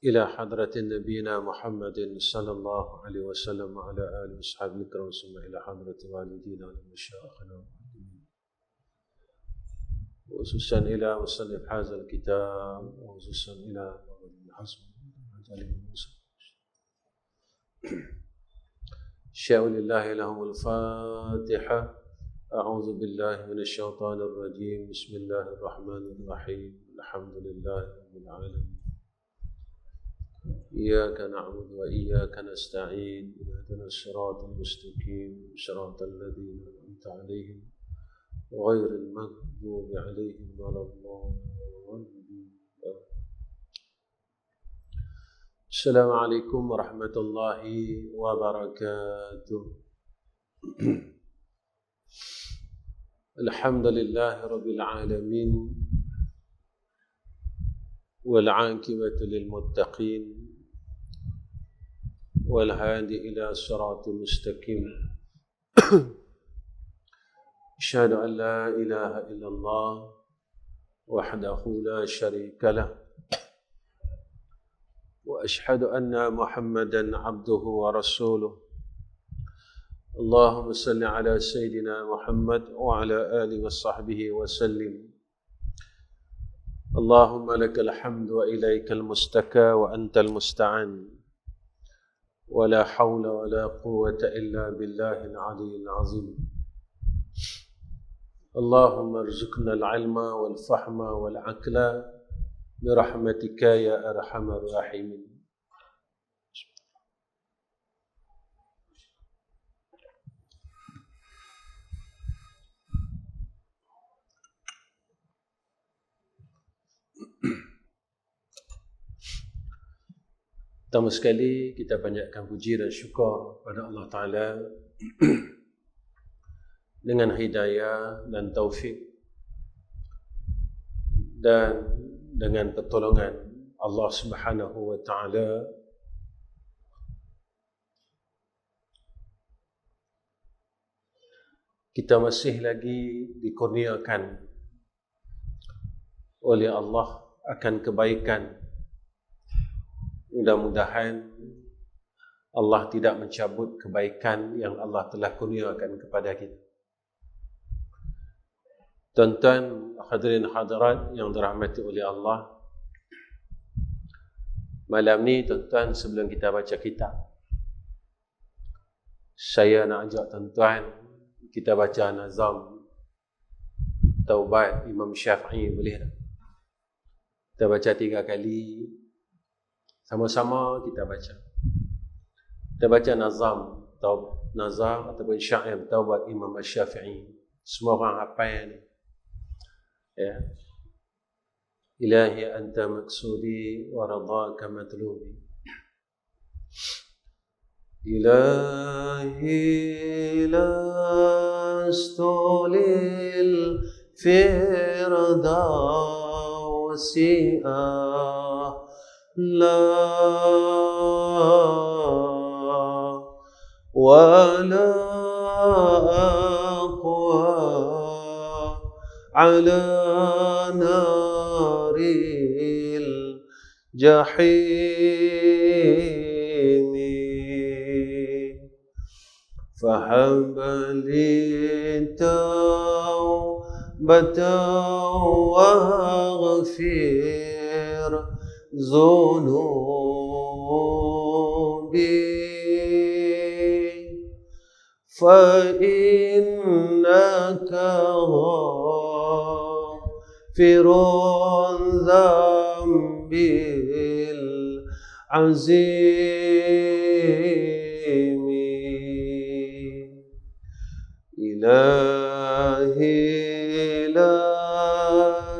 إلى حضرة نبينا محمد صلى الله عليه وسلم وعلى آله وصحبه الكرام ثم إلى حضرة والدينا ومشايخنا وخصوصا إلى مصنف هذا الكتاب وخصوصا إلى ابن حزم شاء لله لهم الفاتحة. أعوذ بالله من الشيطان الرجيم. بسم الله الرحمن الرحيم. الحمد لله رب العالمين. إياك نعبد وإياك نستعين. اهدنا الصراط المستقيم صراط الذين أنعمت عليهم غير المغضوب عليهم ولا الضالين. السلام عليكم ورحمة الله وبركاته. الحمد لله رب العالمين والعاقبة للمتقين والهادي إلى صراط مستقيم. أشهد أن لا إله إلا الله وحده لا شريك له وأشهد أن محمدا عبده ورسوله. اللهم صل على سيدنا محمد وعلى آله وصحبه وسلم. اللهم لك الحمد وإليك المستكى وأنت المستعان ولا حول ولا قوة إلا بالله العلي العظيم. اللهم ارزقنا العلم والفهم والعقل برحمتك يا أرحم الراحمين. Pertama sekali kita banyakkan puji dan syukur pada Allah Ta'ala dengan hidayah dan taufik dan dengan pertolongan Allah Subhanahu wa Ta'ala kita masih lagi dikurniakan oleh Allah akan kebaikan. Mudah-mudahan Allah tidak mencabut kebaikan yang Allah telah kurniakan kepada kita. Tuan-tuan hadirin hadirat yang dirahmati oleh Allah, malam ni tuan-tuan sebelum kita baca kitab, saya nak ajak tuan-tuan kita baca nazam Taubat Imam Syafi'i, boleh tak? Kita baca 3 kali. Sama-sama kita baca. Kita baca nazam ataupun syair Taubat Imam Syafi'i. Semua orang hafal ni. Ya. Ilahi anta maksudi wa radaka matlubi. Ilahi lastu lil firdausi لا ولا أقوى على نار الجحيم فهب لي توبة واغفر ذنوبي فإنك غافر الذنب العظيم. إلهي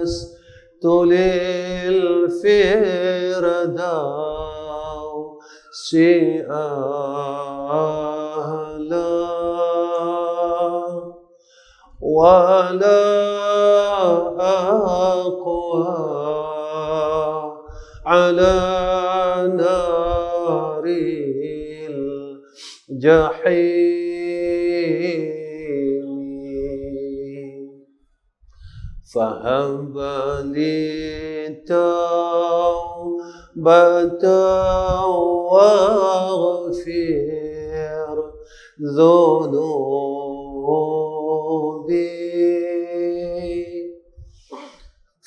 لست للفردوس أهلا ولا أقوى على نار الجحيم فهب لي توبة واغفر ذنوبي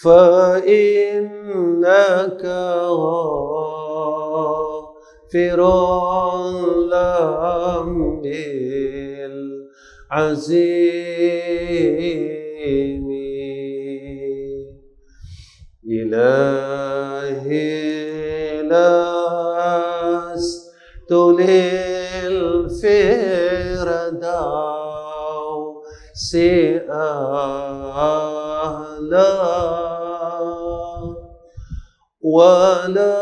فإنك غافر الذنب العظيم إلهي لست للفردوس أهلا ولا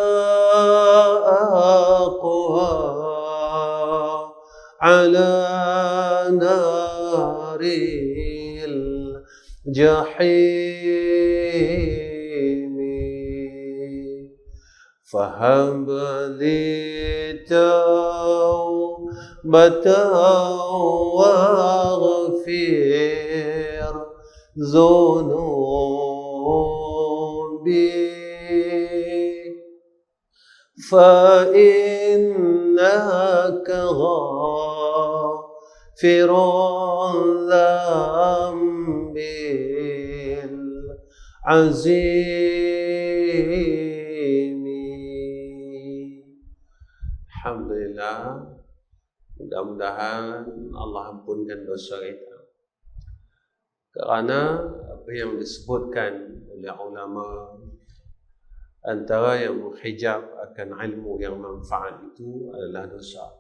أقوى على نار الجحيم فهب لي توبة واغفر ذنوبي فإنك غافر الذنب العظيم. Alhamdulillah, mudah-mudahan Allah ampunkan dosa kita. Kerana apa yang disebutkan oleh ulama, antara yang menghijab akan ilmu yang manfaat itu adalah dosa.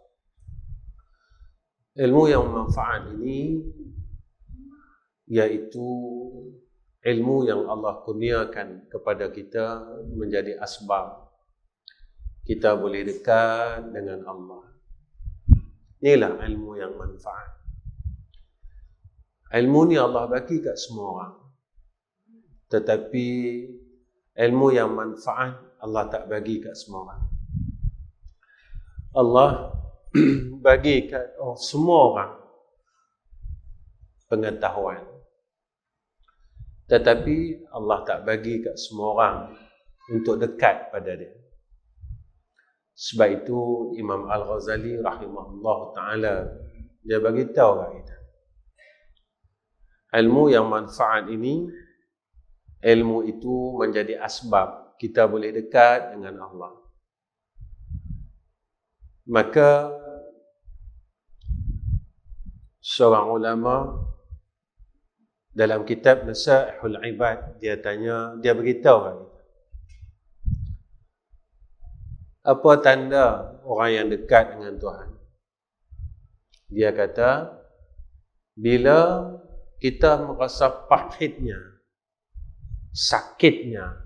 Ilmu yang manfaat ini iaitu ilmu yang Allah kurniakan kepada kita menjadi asbab kita boleh dekat dengan Allah. Inilah ilmu yang manfaat. Ilmu ni Allah bagi kat semua orang. Tetapi ilmu yang manfaat Allah tak bagi kat semua orang. Allah bagi kat semua orang pengetahuan. Tetapi Allah tak bagi kat semua orang untuk dekat pada dia. Sebab itu Imam Al-Ghazali rahimahullah ta'ala dia bagi tahu kat kita, ilmu yang manfaat ini, ilmu itu menjadi asbab kita boleh dekat dengan Allah. Maka seorang ulama dalam kitab Nasaihul Ibad dia beritahu kat kita, apa tanda orang yang dekat dengan Tuhan? Dia kata, bila kita merasa pahitnya, sakitnya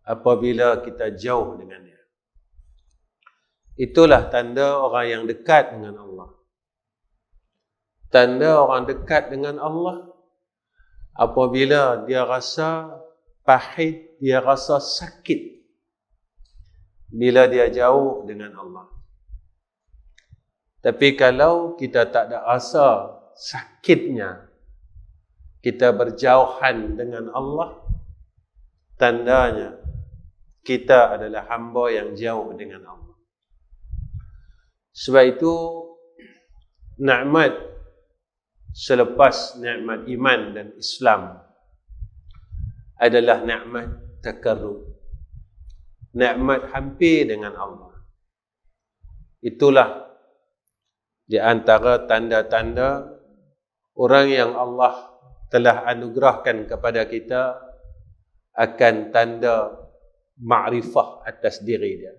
apabila kita jauh dengan dia. Itulah tanda orang yang dekat dengan Allah. Tanda orang dekat dengan Allah apabila dia rasa pahit, dia rasa sakit bila dia jauh dengan Allah. Tapi kalau kita tak ada rasa sakitnya kita berjauhan dengan Allah, tandanya kita adalah hamba yang jauh dengan Allah. Sebab itu nikmat selepas nikmat iman dan Islam adalah nikmat takarrub, nikmat hampir dengan Allah. Itulah di antara tanda-tanda orang yang Allah telah anugerahkan kepada kita akan tanda ma'rifah atas diri dia,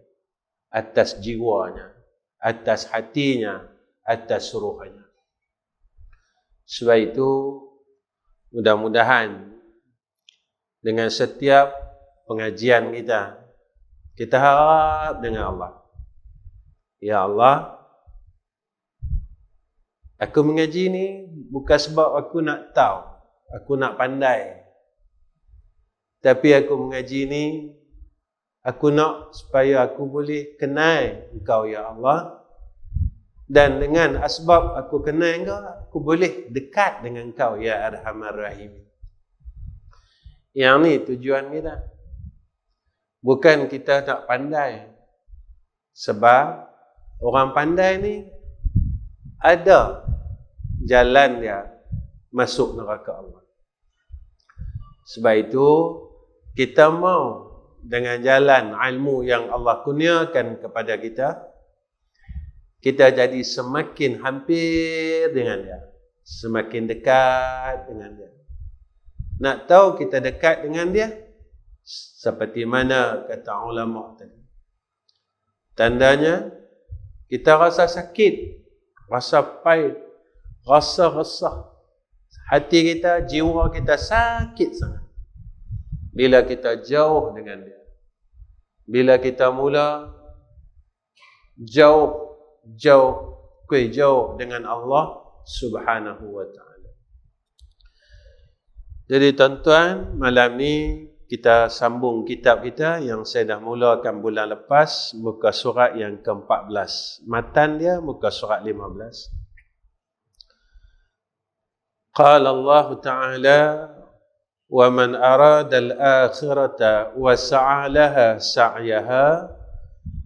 atas jiwanya, atas hatinya, atas ruhnya. Sebab itu mudah-mudahan dengan setiap pengajian kita harap dengan Allah, ya Allah, aku mengaji ni bukan sebab aku nak tahu, aku nak pandai. Tapi aku mengaji ni, aku nak supaya aku boleh kenal Engkau, ya Allah. Dan dengan asbab aku kenal Engkau, aku boleh dekat dengan Engkau, ya Arhamar Rahim. Yang ni tujuan kita. Bukan kita nak pandai. Sebab orang pandai ni ada jalan dia masuk neraka Allah. Sebab itu kita mau dengan jalan ilmu yang Allah kurniakan kepada kita, kita jadi semakin hampir dengan dia, semakin dekat dengan dia. Nak tahu kita dekat dengan dia, seperti mana kata ulama tadi, tandanya kita rasa sakit, rasa pahit, rasa resah, hati kita, jiwa kita sakit sangat bila kita jauh dengan dia. Bila kita mula jauh dengan Allah Subhanahu wa ta'ala. Jadi tuan-tuan, malam ni kita sambung kitab kita yang saya dah mulakan bulan lepas, muka surat yang ke-14. Matan dia muka surat 15. Qala Allah Ta'ala, wa man arada al-akhirata wa sa'a laha sa'yaha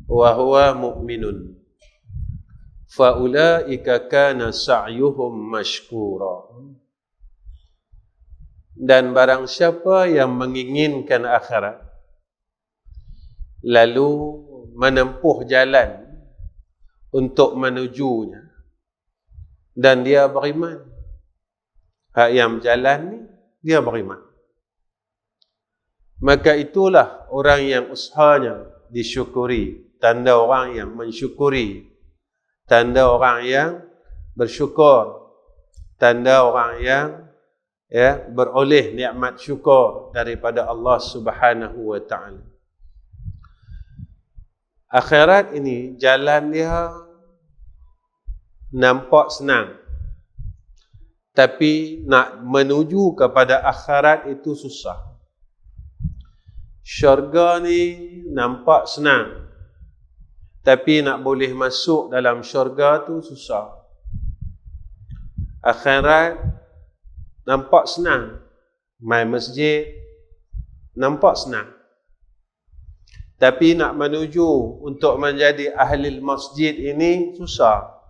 wa huwa mu'minun fa ulaika kana sa'yuhum mashkura. Dan barang siapa yang menginginkan akhirat lalu menempuh jalan untuk menujunya dan dia beriman, hak yang berjalan ni dia beriman, maka itulah orang yang usahanya disyukuri. Tanda orang yang mensyukuri, tanda orang yang bersyukur, tanda orang yang beroleh nikmat syukur daripada Allah Subhanahu wa ta'ala. Akhirat ini jalan dia nampak senang, tapi nak menuju kepada akhirat itu susah. Syurga ni nampak senang, tapi nak boleh masuk dalam syurga tu susah. Akhirat nampak senang, mai masjid nampak senang, tapi nak menuju untuk menjadi ahli masjid ini susah.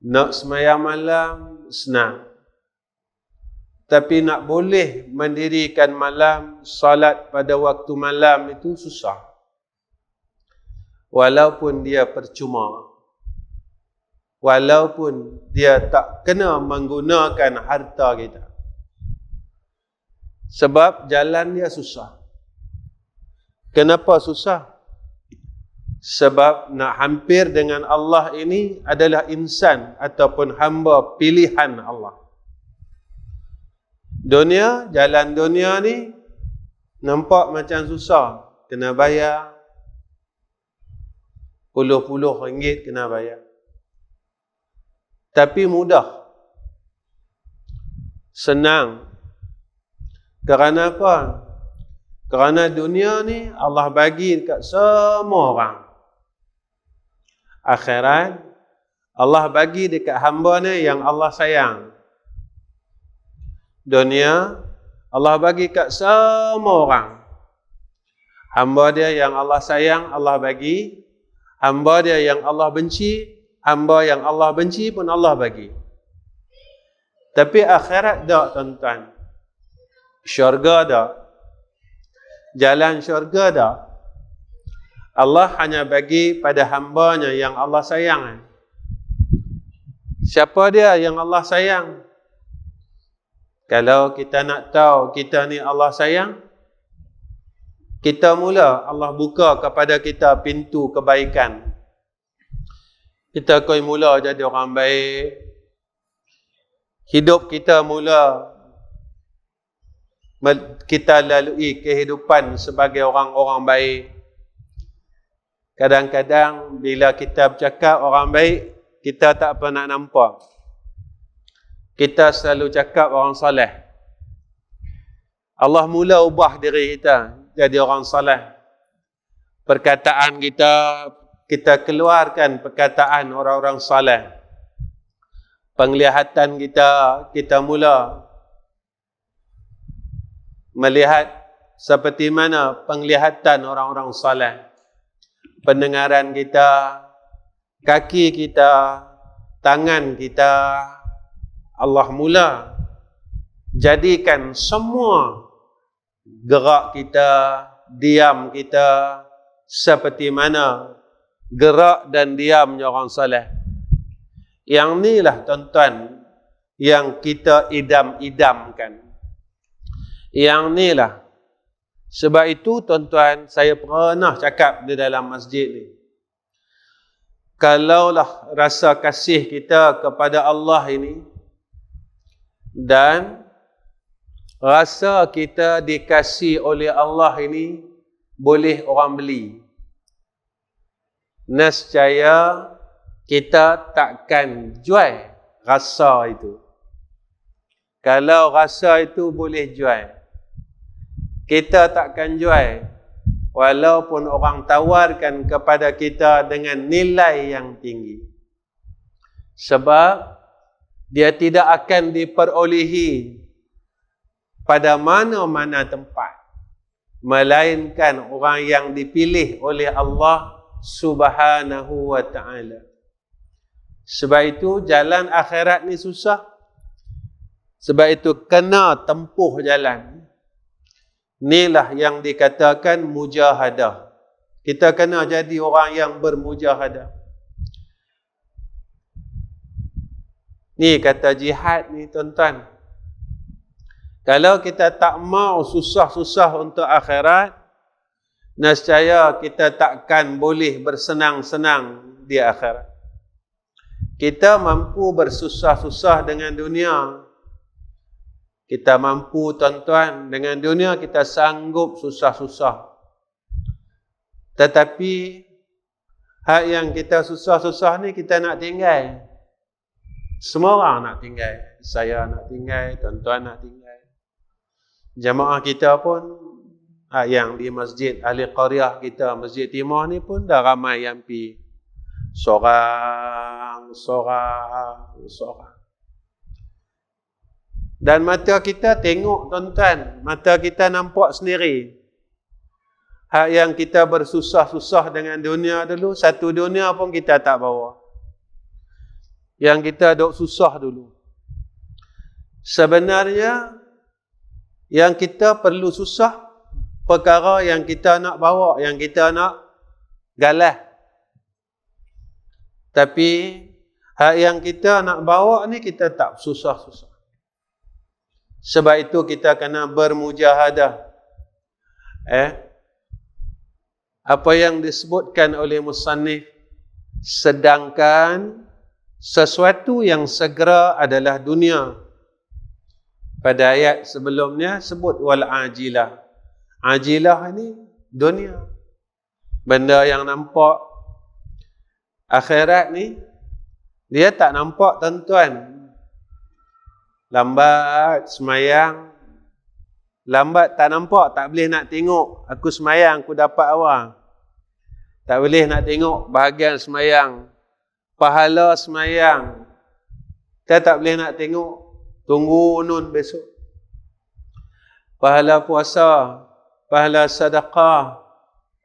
Nak sembahyang malam senang, tapi nak boleh mendirikan malam, salat pada waktu malam itu susah. Walaupun dia percuma, walaupun dia tak kena menggunakan harta kita, sebab jalan dia susah. Kenapa susah? Sebab nak hampir dengan Allah ini adalah insan ataupun hamba pilihan Allah. Dunia, jalan dunia ni nampak macam susah, kena bayar puluh-puluh ringgit kena bayar. Tapi mudah, senang. Kerana apa? Kerana dunia ni Allah bagi dekat semua orang. Akhirat Allah bagi dekat hamba-Nya yang Allah sayang. Dunia Allah bagi kat semua orang. Hamba dia yang Allah sayang, Allah bagi. Hamba dia yang Allah benci, hamba yang Allah benci pun Allah bagi. Tapi akhirat tak, tuan-tuan. Syurga tak. Jalan syurga tak. Allah hanya bagi pada hamba-Nya yang Allah sayang. Siapa dia yang Allah sayang? Kalau kita nak tahu kita ni Allah sayang, kita mula Allah buka kepada kita pintu kebaikan. Kita koi mula jadi orang baik. Hidup kita mula kita lalui kehidupan sebagai orang-orang baik. Kadang-kadang bila kita bercakap orang baik, kita tak pernah nampak. Kita selalu cakap orang saleh. Allah mula ubah diri kita jadi orang saleh. Perkataan kita keluarkan perkataan orang-orang saleh. penglihatan kita mula melihat seperti mana penglihatan orang-orang saleh. Pendengaran kita, kaki kita, tangan kita, Allah mula jadikan semua gerak kita, diam kita seperti mana gerak dan diamnya orang saleh. Yang inilah tuan-tuan yang kita idam-idamkan. Yang inilah. Sebab itu tuan-tuan, saya pernah cakap di dalam masjid ni. Kalaulah rasa kasih kita kepada Allah ini dan rasa kita dikasih oleh Allah ini boleh orang beli, nescaya kita takkan jual rasa itu. Kalau rasa itu boleh jual, kita takkan jual walaupun orang tawarkan kepada kita dengan nilai yang tinggi. Sebab dia tidak akan diperolehi pada mana-mana tempat, melainkan orang yang dipilih oleh Allah Subhanahu wa ta'ala. Sebab itu jalan akhirat ni susah. Sebab itu kena tempuh jalan. Inilah yang dikatakan mujahadah. Kita kena jadi orang yang bermujahadah. Ni kata jihad ni tuan-tuan. Kalau kita tak mau susah-susah untuk akhirat, nescaya kita takkan boleh bersenang-senang di akhirat. Kita mampu bersusah-susah dengan dunia. Kita mampu tuan-tuan, dengan dunia kita sanggup susah-susah. Tetapi hak yang kita susah-susah ni kita nak tinggal. Semua orang nak tinggal. Saya nak tinggal, tuan-tuan nak tinggal. Jemaah kita pun, yang di masjid ahli qaryah kita, Masjid Timur ni pun dah ramai yang pi. Sorang. Dan mata kita tengok tuan-tuan, mata kita nampak sendiri. Hak yang kita bersusah-susah dengan dunia dulu, satu dunia pun kita tak bawa. Yang kita duk susah dulu. Sebenarnya, yang kita perlu susah, perkara yang kita nak bawa, yang kita nak galah. Tapi, hak yang kita nak bawa ni, kita tak susah-susah. Sebab itu kita kena bermujahadah. Apa yang disebutkan oleh musannif, sedangkan sesuatu yang segera adalah dunia. Pada ayat sebelumnya sebut wal ajilah. Ajilah ini dunia. Benda yang nampak. Akhirat ni dia tak nampak tuan-tuan. Lambat semayang, lambat tak nampak, tak boleh nak tengok aku semayang, aku dapat awal. Tak boleh nak tengok bahagian semayang, pahala semayang. Kita tak boleh nak tengok, tunggu nun besok. Pahala puasa, pahala sedekah,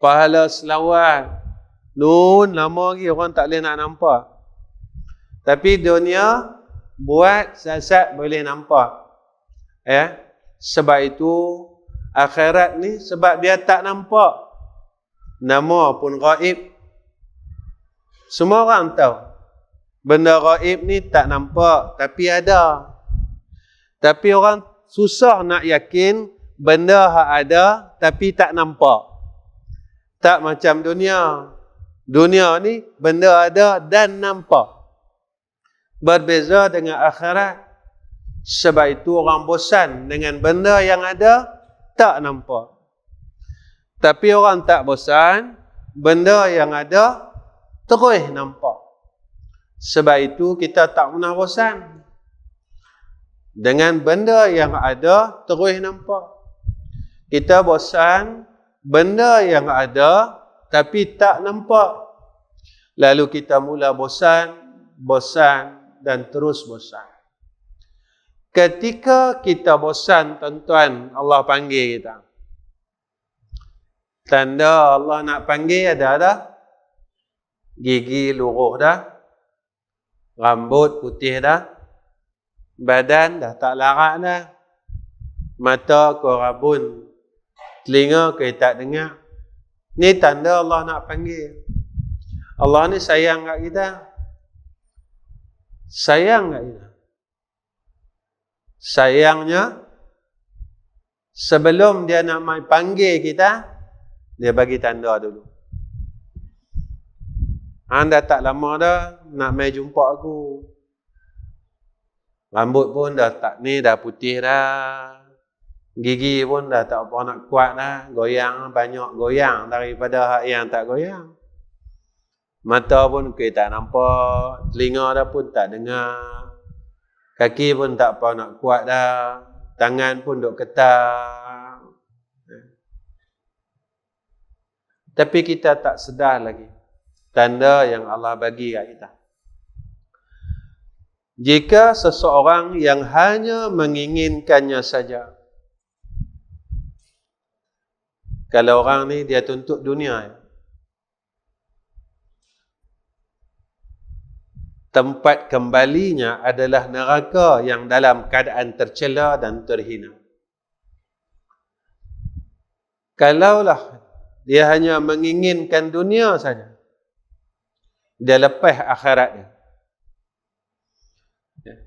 pahala selawat, nun lama lagi orang tak boleh nak nampak. Tapi dunia buat sat-sat boleh nampak. Sebab itu akhirat ni sebab dia tak nampak, nama pun gaib. Semua orang tahu benda gaib ni tak nampak tapi ada. Tapi orang susah nak yakin benda hak ada tapi tak nampak. Tak macam dunia. Dunia ni benda ada dan nampak. Berbeza dengan akhirat. Sebab itu orang bosan dengan benda yang ada, tak nampak. Tapi orang tak bosan, benda yang ada, terus nampak. Sebab itu kita tak pernah bosan. Dengan benda yang ada, terus nampak. Kita bosan, benda yang ada, tapi tak nampak. Lalu kita mula bosan, dan terus bosan. Ketika kita bosan, tuan-tuan, Allah panggil kita. Tanda Allah nak panggil ada dah. Gigi luruh dah. Rambut putih dah. Badan dah tak larat dah. Mata kau rabun. Telinga kau tak dengar. Ni tanda Allah nak panggil. Allah ni sayang kat kita. Sayang kat kita. Sayangnya, sebelum dia nak mai panggil kita, dia bagi tanda dulu. Anda tak lama dah nak mai jumpa aku. Rambut pun dah tak ni, dah putih dah. Gigi pun dah tak apa nak kuat dah. Goyang, banyak goyang daripada hak yang tak goyang. Mata pun kita tak nampak. Telinga dah pun tak dengar. Kaki pun tak apa nak kuat dah. Tangan pun duk ketak. Tapi kita tak sedar lagi. Tanda yang Allah bagi kat kita. Jika seseorang yang hanya menginginkannya saja. Kalau orang ni dia tuntut dunia. Tempat kembalinya adalah neraka yang dalam keadaan tercela dan terhina. Kalaulah dia hanya menginginkan dunia saja, dia lepas akhirat dia.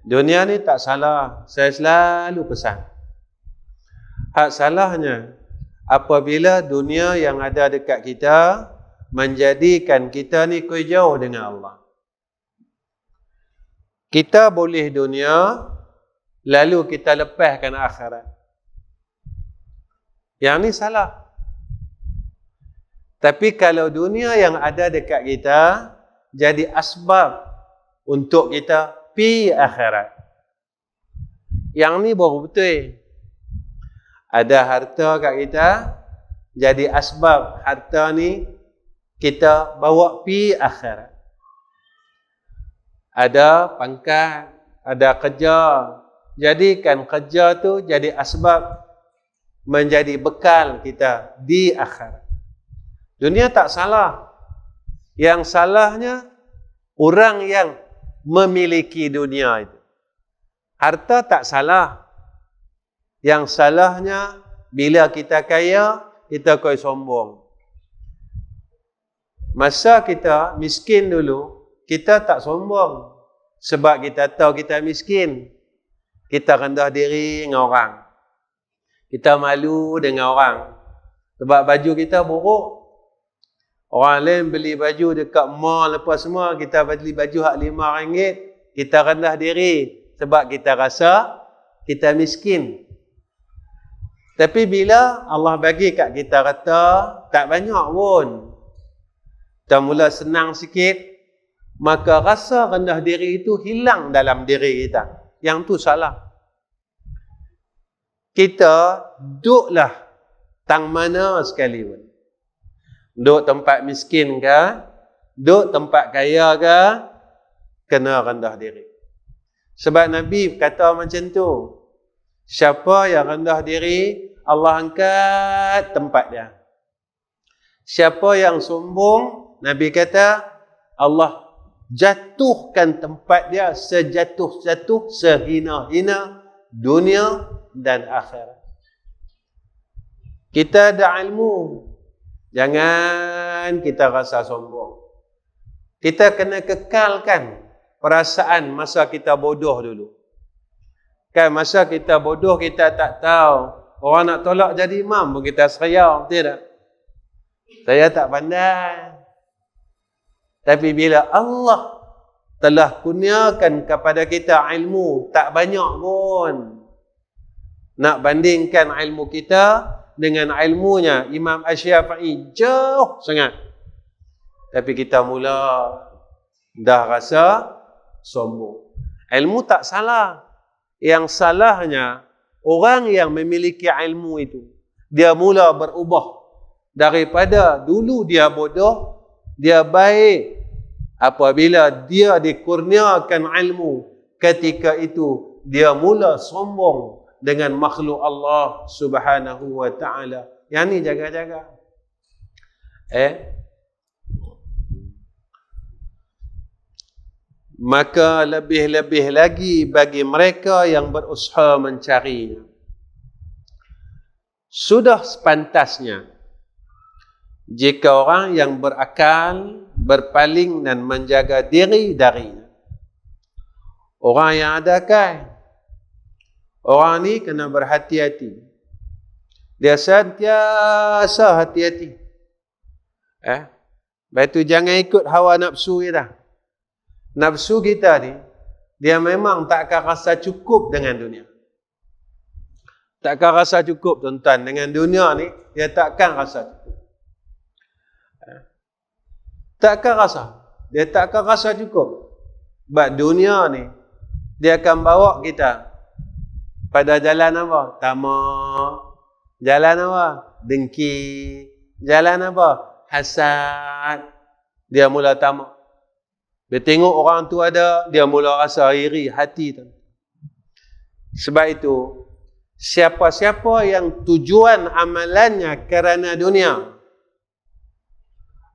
Dunia ni tak salah, saya selalu pesan. Hak salahnya apabila dunia yang ada dekat kita menjadikan kita ni jauh dengan Allah. Kita boleh dunia, lalu kita lepaskan akhirat. Yang ni salah. Tapi kalau dunia yang ada dekat kita jadi asbab untuk kita pi akhirat. Yang ni baru betul. Ada harta kat kita, jadi asbab harta ni kita bawa pi akhirat. Ada pangkat, ada kerja. Jadikan kerja tu jadi asbab menjadi bekal kita di akhirat. Dunia tak salah. Yang salahnya orang yang memiliki dunia itu. Harta tak salah. Yang salahnya bila kita kaya, kita koi sombong. Masa kita miskin dulu, kita tak sombong. Sebab kita tahu kita miskin. Kita rendah diri dengan orang. Kita malu dengan orang. Sebab baju kita buruk. Orang lain beli baju dekat mall lepas semua, kita beli baju hak RM5. Kita rendah diri. Sebab kita rasa kita miskin. Tapi bila Allah bagi kat kita kata, tak banyak pun. Kita mula senang sikit. Maka rasa rendah diri itu hilang dalam diri kita. Yang tu salah. Kita duduklah tang mana sekali pun. Duduk tempat miskin ke, duduk tempat kaya ke, kena rendah diri. Sebab Nabi kata macam tu. Siapa yang rendah diri, Allah angkat tempat dia. Siapa yang sombong, Nabi kata, Allah jatuhkan tempat dia sejatuh-jatuh, sehina-hina dunia dan akhirat. Kita ada ilmu, jangan kita rasa sombong. Kita kena kekalkan perasaan masa kita bodoh dulu. Kan masa kita bodoh, kita tak tahu orang nak tolak jadi imam pun kita seriau, betul tak? Saya tak pandai. Tapi bila Allah telah kurniakan kepada kita ilmu, tak banyak pun. Nak bandingkan ilmu kita dengan ilmunya Imam Asy-Syafi'i, jauh sangat. Tapi kita mula dah rasa sombong. Ilmu tak salah. Yang salahnya, orang yang memiliki ilmu itu, dia mula berubah. Daripada dulu dia bodoh, dia baik. Apabila dia dikurniakan ilmu, ketika itu dia mula sombong dengan makhluk Allah Subhanahu wa taala. Yang ni jaga-jaga. Maka lebih-lebih lagi bagi mereka yang berusaha mencarinya. Sudah sepantasnya jika orang yang berakal berpaling dan menjaga diri darinya. Orang yang ada akal, orang ni kena berhati-hati. Dia sentiasa hati-hati. Lepas tu jangan ikut hawa nafsu kita. Nafsu kita ni, dia memang tak akan rasa cukup dengan dunia. Tak akan rasa cukup, tuan-tuan. Dengan dunia ni, dia takkan rasa cukup. Takkan rasa. Dia takkan rasa cukup. Sebab dunia ni, dia akan bawa kita pada jalan apa? Tamak. Jalan apa? Dengki. Jalan apa? Hasad. Dia mula tamak. Dia tengok orang tu ada, dia mula rasa iri hati tu. Sebab itu, siapa-siapa yang tujuan amalannya kerana dunia,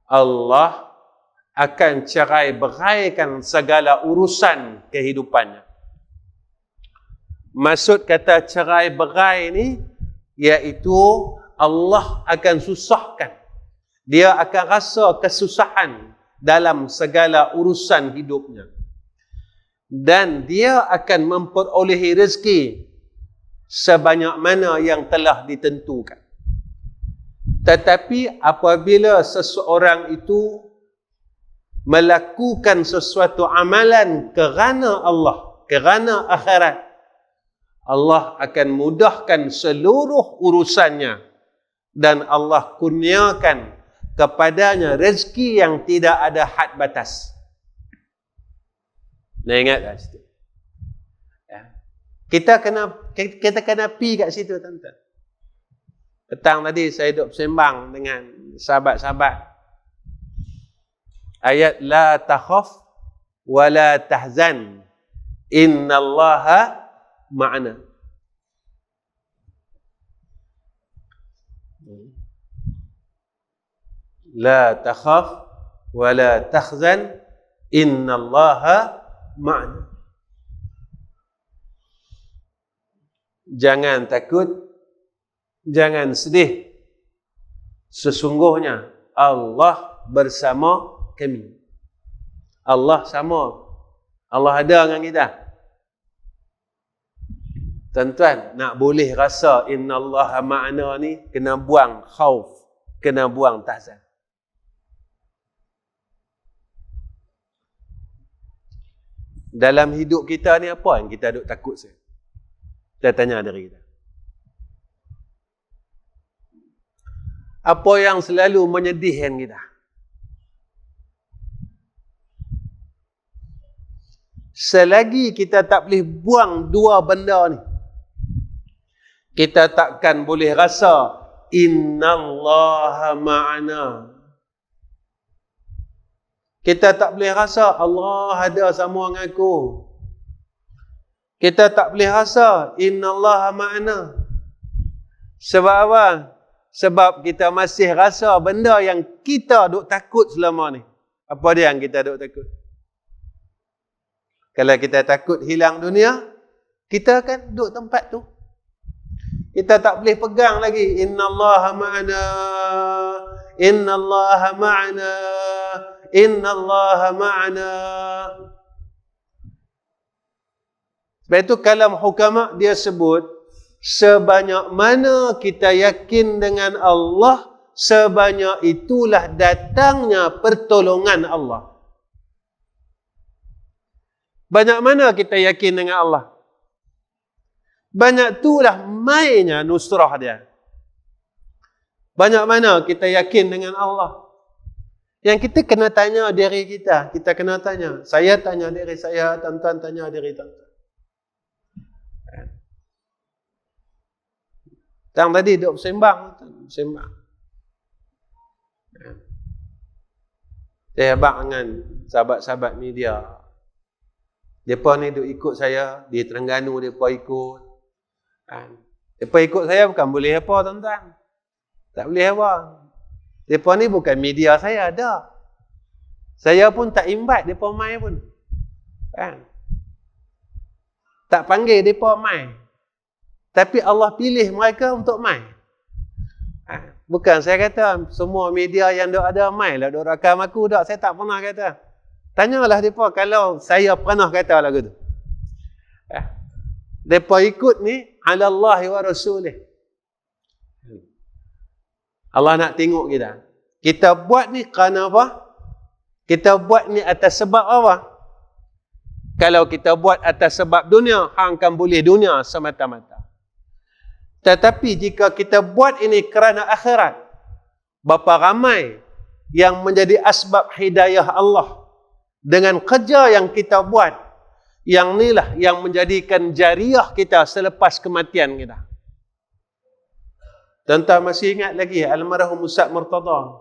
Allah akan cerai beraikan segala urusan kehidupannya. Maksud kata cerai berai ni, iaitu Allah akan susahkan. Dia akan rasa kesusahan dalam segala urusan hidupnya. Dan dia akan memperolehi rezeki sebanyak mana yang telah ditentukan. Tetapi apabila seseorang itu melakukan sesuatu amalan kerana Allah, kerana akhirat, Allah akan mudahkan seluruh urusannya dan Allah kurniakan kepadanya rezeki yang tidak ada had batas. Nak ingat tak situ? Kita kena pi kat situ, tuan-tuan. Petang tadi saya duduk bersembang dengan sahabat-sahabat. Ayat la takhaf wa la tahzan innallaha ma'ana. La takhaf wa la tahzan innallaha ma'ana. Jangan takut, jangan sedih. Sesungguhnya Allah bersama kami. Allah sama. Allah ada dengan kita. Tuan-tuan, nak boleh rasa innallaha ma'ana ni, kena buang khauf, kena buang tahzan. Dalam hidup kita ni apa yang kita duk takut saya? Kita tanya diri kita. Apa yang selalu menyedihkan kita? Selagi kita tak boleh buang dua benda ni, kita takkan boleh rasa innallaha ma'ana. Kita tak boleh rasa Allah ada sama dengan aku. Kita tak boleh rasa innallaha ma'ana. Sebab apa? Sebab kita masih rasa benda yang kita duk takut selama ni. Apa dia yang kita duk takut? Kalau kita takut hilang dunia, kita akan duduk tempat tu. Kita tak boleh pegang lagi innallaha ma'ana, innallaha ma'ana, innallaha ma'ana. Sebab itu kalam hukama dia sebut, sebanyak mana kita yakin dengan Allah, sebanyak itulah datangnya pertolongan Allah. Banyak mana kita yakin dengan Allah, banyak itulah mainnya nusrah dia. Banyak mana kita yakin dengan Allah. Yang kita kena tanya diri kita. Kita kena tanya. Saya tanya diri saya, tuan-tuan tanya diri tuan-tuan. Tang tadi duduk bersembang. Saya habaq dengan sahabat-sahabat media. Mereka ni duk ikut saya, di Terengganu mereka ikut. Mereka ikut saya bukan boleh apa tuan-tuan. Tak boleh apa. Mereka ni bukan media saya, ada. Saya pun tak invite mereka mai pun. Tak panggil mereka mai. Tapi Allah pilih mereka untuk mai. Bukan saya kata semua media yang duk ada mai lah, duk rakam aku dak. Saya tak pernah kata. Tanyalah mereka kalau saya pernah kata lagu tu. Mereka ikut ni ala Allah wa Rasulih. Allah nak tengok kita. Kita buat ni kerana apa? Kita buat ni atas sebab apa? Kalau kita buat atas sebab dunia, hang akan boleh dunia semata-mata. Tetapi jika kita buat ini kerana akhirat, berapa ramai yang menjadi asbab hidayah Allah dengan kerja yang kita buat, yang inilah yang menjadikan jariah kita selepas kematian kita. Tuan-tuan masih ingat lagi almarhum Ustaz Murtada?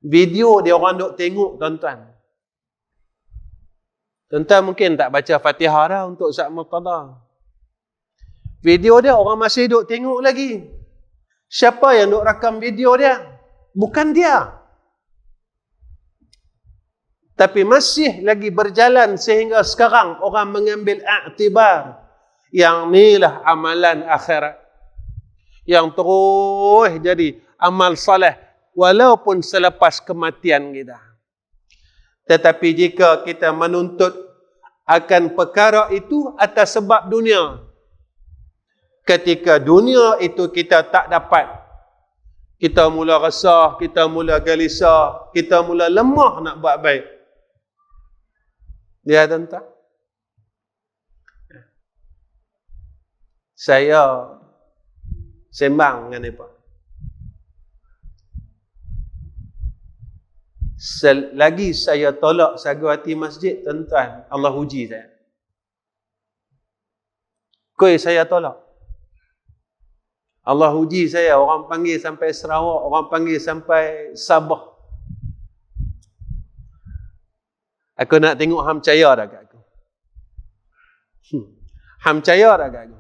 Video dia orang duk tengok tuan-tuan. Tuan-tuan mungkin tak baca Fatihah dah untuk Ustaz Murtada. Video dia orang masih duk tengok lagi. Siapa yang duk rakam video dia? Bukan dia. Tapi masih lagi berjalan sehingga sekarang orang mengambil iktibar. Yang inilah amalan akhirat. Yang terus jadi amal soleh walaupun selepas kematian kita. Tetapi jika kita menuntut akan perkara itu atas sebab dunia, ketika dunia itu kita tak dapat, kita mula resah, kita mula gelisah, kita mula lemah nak buat baik. Ya tuan-tuan, saya sembang dengan mereka. Selagi saya tolak sagu hati masjid, tuan-tuan, Allah uji saya. Koi saya tolak. Allah uji saya, orang panggil sampai Sarawak, orang panggil sampai Sabah. Aku nak tengok hang percaya dah kat aku. Hang percaya dah kat aku.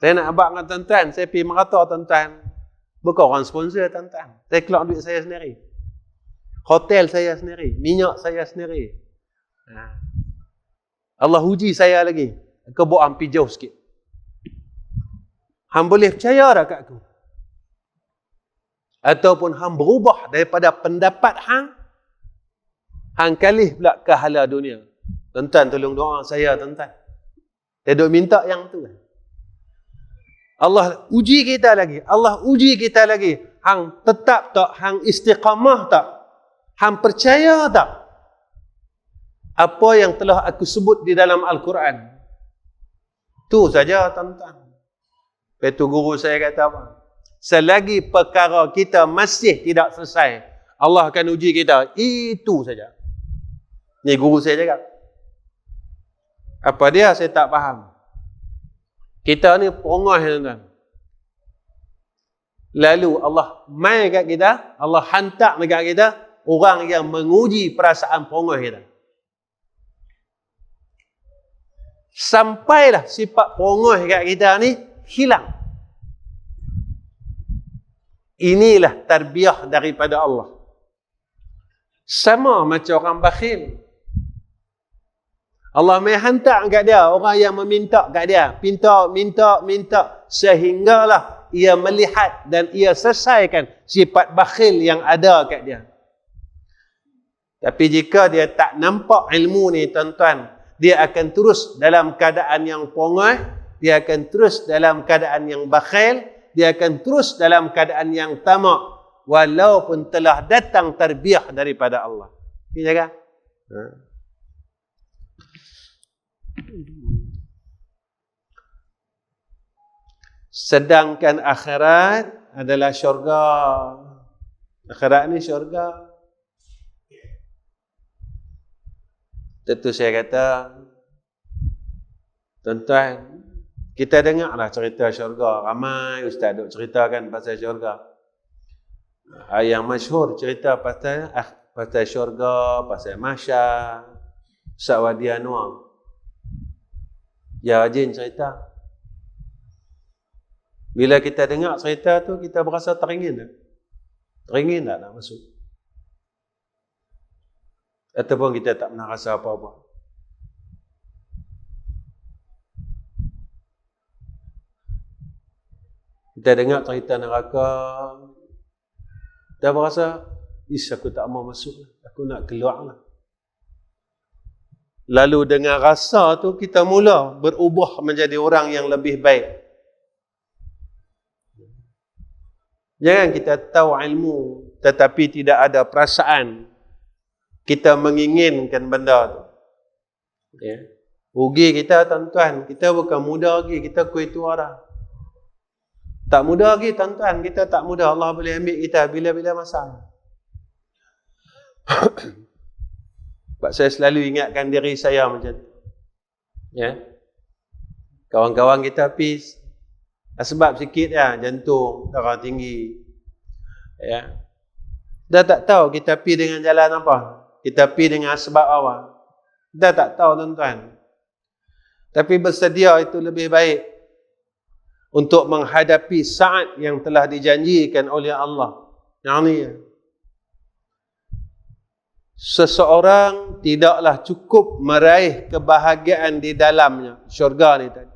Saya nak abang dengan tuan-tuan, saya pergi merata tuan-tuan. Bukan orang sponsor tuan-tuan. Saya keluar duit saya sendiri. Hotel saya sendiri, minyak saya sendiri. Allah uji saya lagi. Aku bawa hang pergi jauh sikit. Hang boleh percaya dah kat aku? Ataupun hang berubah daripada pendapat hang, hang kalih pula ke hala dunia. Tuan-tuan tolong doa saya tuan-tuan. Dia duk minta yang tu. Allah uji kita lagi. Allah uji kita lagi. Hang tetap tak? Hang istiqamah tak? Hang percaya tak? Apa yang telah aku sebut di dalam Al-Quran? Tu saja tuan-tuan. Lepas tu guru saya kata apa? Selagi perkara kita masih tidak selesai, Allah akan uji kita. Itu saja. Ni guru saya cakap. Apa dia? Saya tak faham. Kita ni perongah tuan-tuan. Lalu Allah mai kat kita, Allah hantar dekat kita orang yang menguji perasaan perongah kita. Sampailah sifat perongah kat kita ni hilang. Inilah tarbiyah daripada Allah. Sama macam orang bakhil. Allah mai hantar kat dia orang yang meminta kat dia, minta sehinggalah ia melihat dan ia selesaikan sifat bakhil yang ada kat dia. Tapi jika dia tak nampak ilmu ni tuan-tuan, dia akan terus dalam keadaan yang pongah, dia akan terus dalam keadaan yang bakhil, dia akan terus dalam keadaan yang tamak walaupun telah datang tarbiyah daripada Allah. Ini jaga. Sedangkan akhirat adalah syurga. Akhirat ni syurga. Tentu saya kata, tuan-tuan, kita dengarlah cerita syurga. Ramai ustaz duk ceritakan pasal syurga. Yang masyhur cerita pasal syurga, pasal mahsyar, Ustaz Wadi Anwar. Ya rajin cerita. Bila kita dengar cerita tu, kita berasa teringin tak? Teringin tak nak masuk? Ataupun kita tak pernah rasa apa-apa? Kita dengar cerita neraka, kita berasa, aku tak mau masuk, aku nak keluar lah. Lalu dengan rasa tu, kita mula berubah menjadi orang yang lebih baik. Jangan kita tahu ilmu, tetapi tidak ada perasaan kita menginginkan benda tu. Ya. Rugi kita tuan-tuan, kita bukan muda lagi, kita kuih tua dah. Tak muda lagi tuan-tuan, kita tak muda, Allah boleh ambil kita bila-bila masa. Sebab saya selalu ingatkan diri saya macam tu. Ya. Kawan-kawan kita pergi sebab sikit ya, jantung, darah tinggi. Ya. Dah tak tahu kita pergi dengan jalan apa. Kita pergi dengan sebab apa. Dah tak tahu tuan-tuan. Tapi bersedia itu lebih baik untuk menghadapi saat yang telah dijanjikan oleh Allah. Yang ni ya. Seseorang tidaklah cukup meraih kebahagiaan di dalamnya, syurga ni tadi,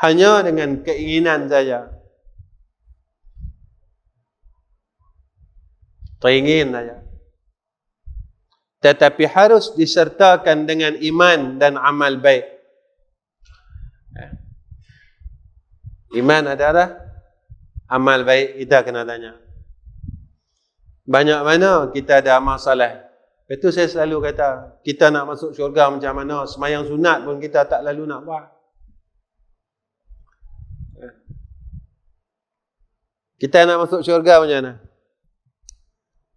hanya dengan keinginan saja. Teringin saja. Tetapi harus disertakan dengan iman dan amal baik. Iman adalah amal baik, kita kena tanya. Banyak mana kita ada amal saleh? Itu saya selalu kata, kita nak masuk syurga macam mana? Semayang sunat pun kita tak lalu nak buat. Kita nak masuk syurga macam mana?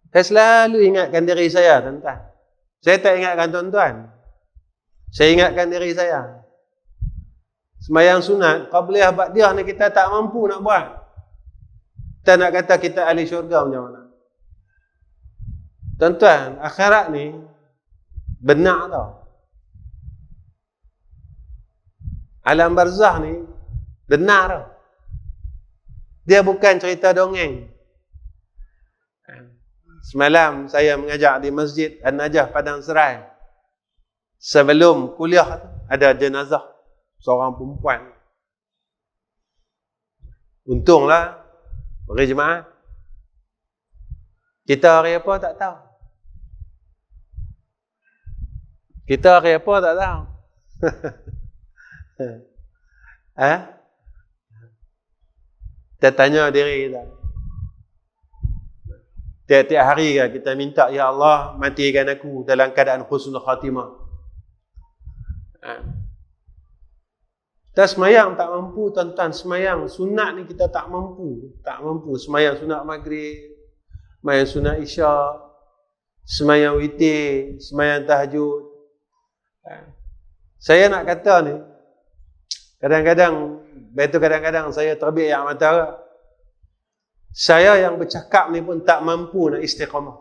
Saya selalu ingatkan diri saya, tuan-tuan. Saya tak ingatkan tuan-tuan. Saya ingatkan diri saya. Semayang sunat, qabliyah ba'diyah ni kita tak mampu nak buat. Kita nak kata kita ahli syurga macam mana? Tuan-tuan, akhirat ni benar tau. Alam barzah ni benar tau. Dia bukan cerita dongeng. Semalam saya mengajak di Masjid An-Najah Padang Serai. Sebelum kuliah ada jenazah seorang perempuan. Untunglah bagi jemaah. Kita hari apa tak tahu. Kita hari apa tak tahu. Kita tanya diri kita. Tiap-tiap hari kita minta, ya Allah, matikan aku dalam keadaan husnul khatimah. Kita semayang tak mampu, tuan-tuan. Semayang sunat ni kita tak mampu. Tak mampu. Semayang sunat maghrib, semayang sunat isyak, semayang witir, semayang tahajud. Saya nak kata ni, kadang-kadang saya terbit yang mata. Saya yang bercakap ni pun tak mampu nak istiqamah.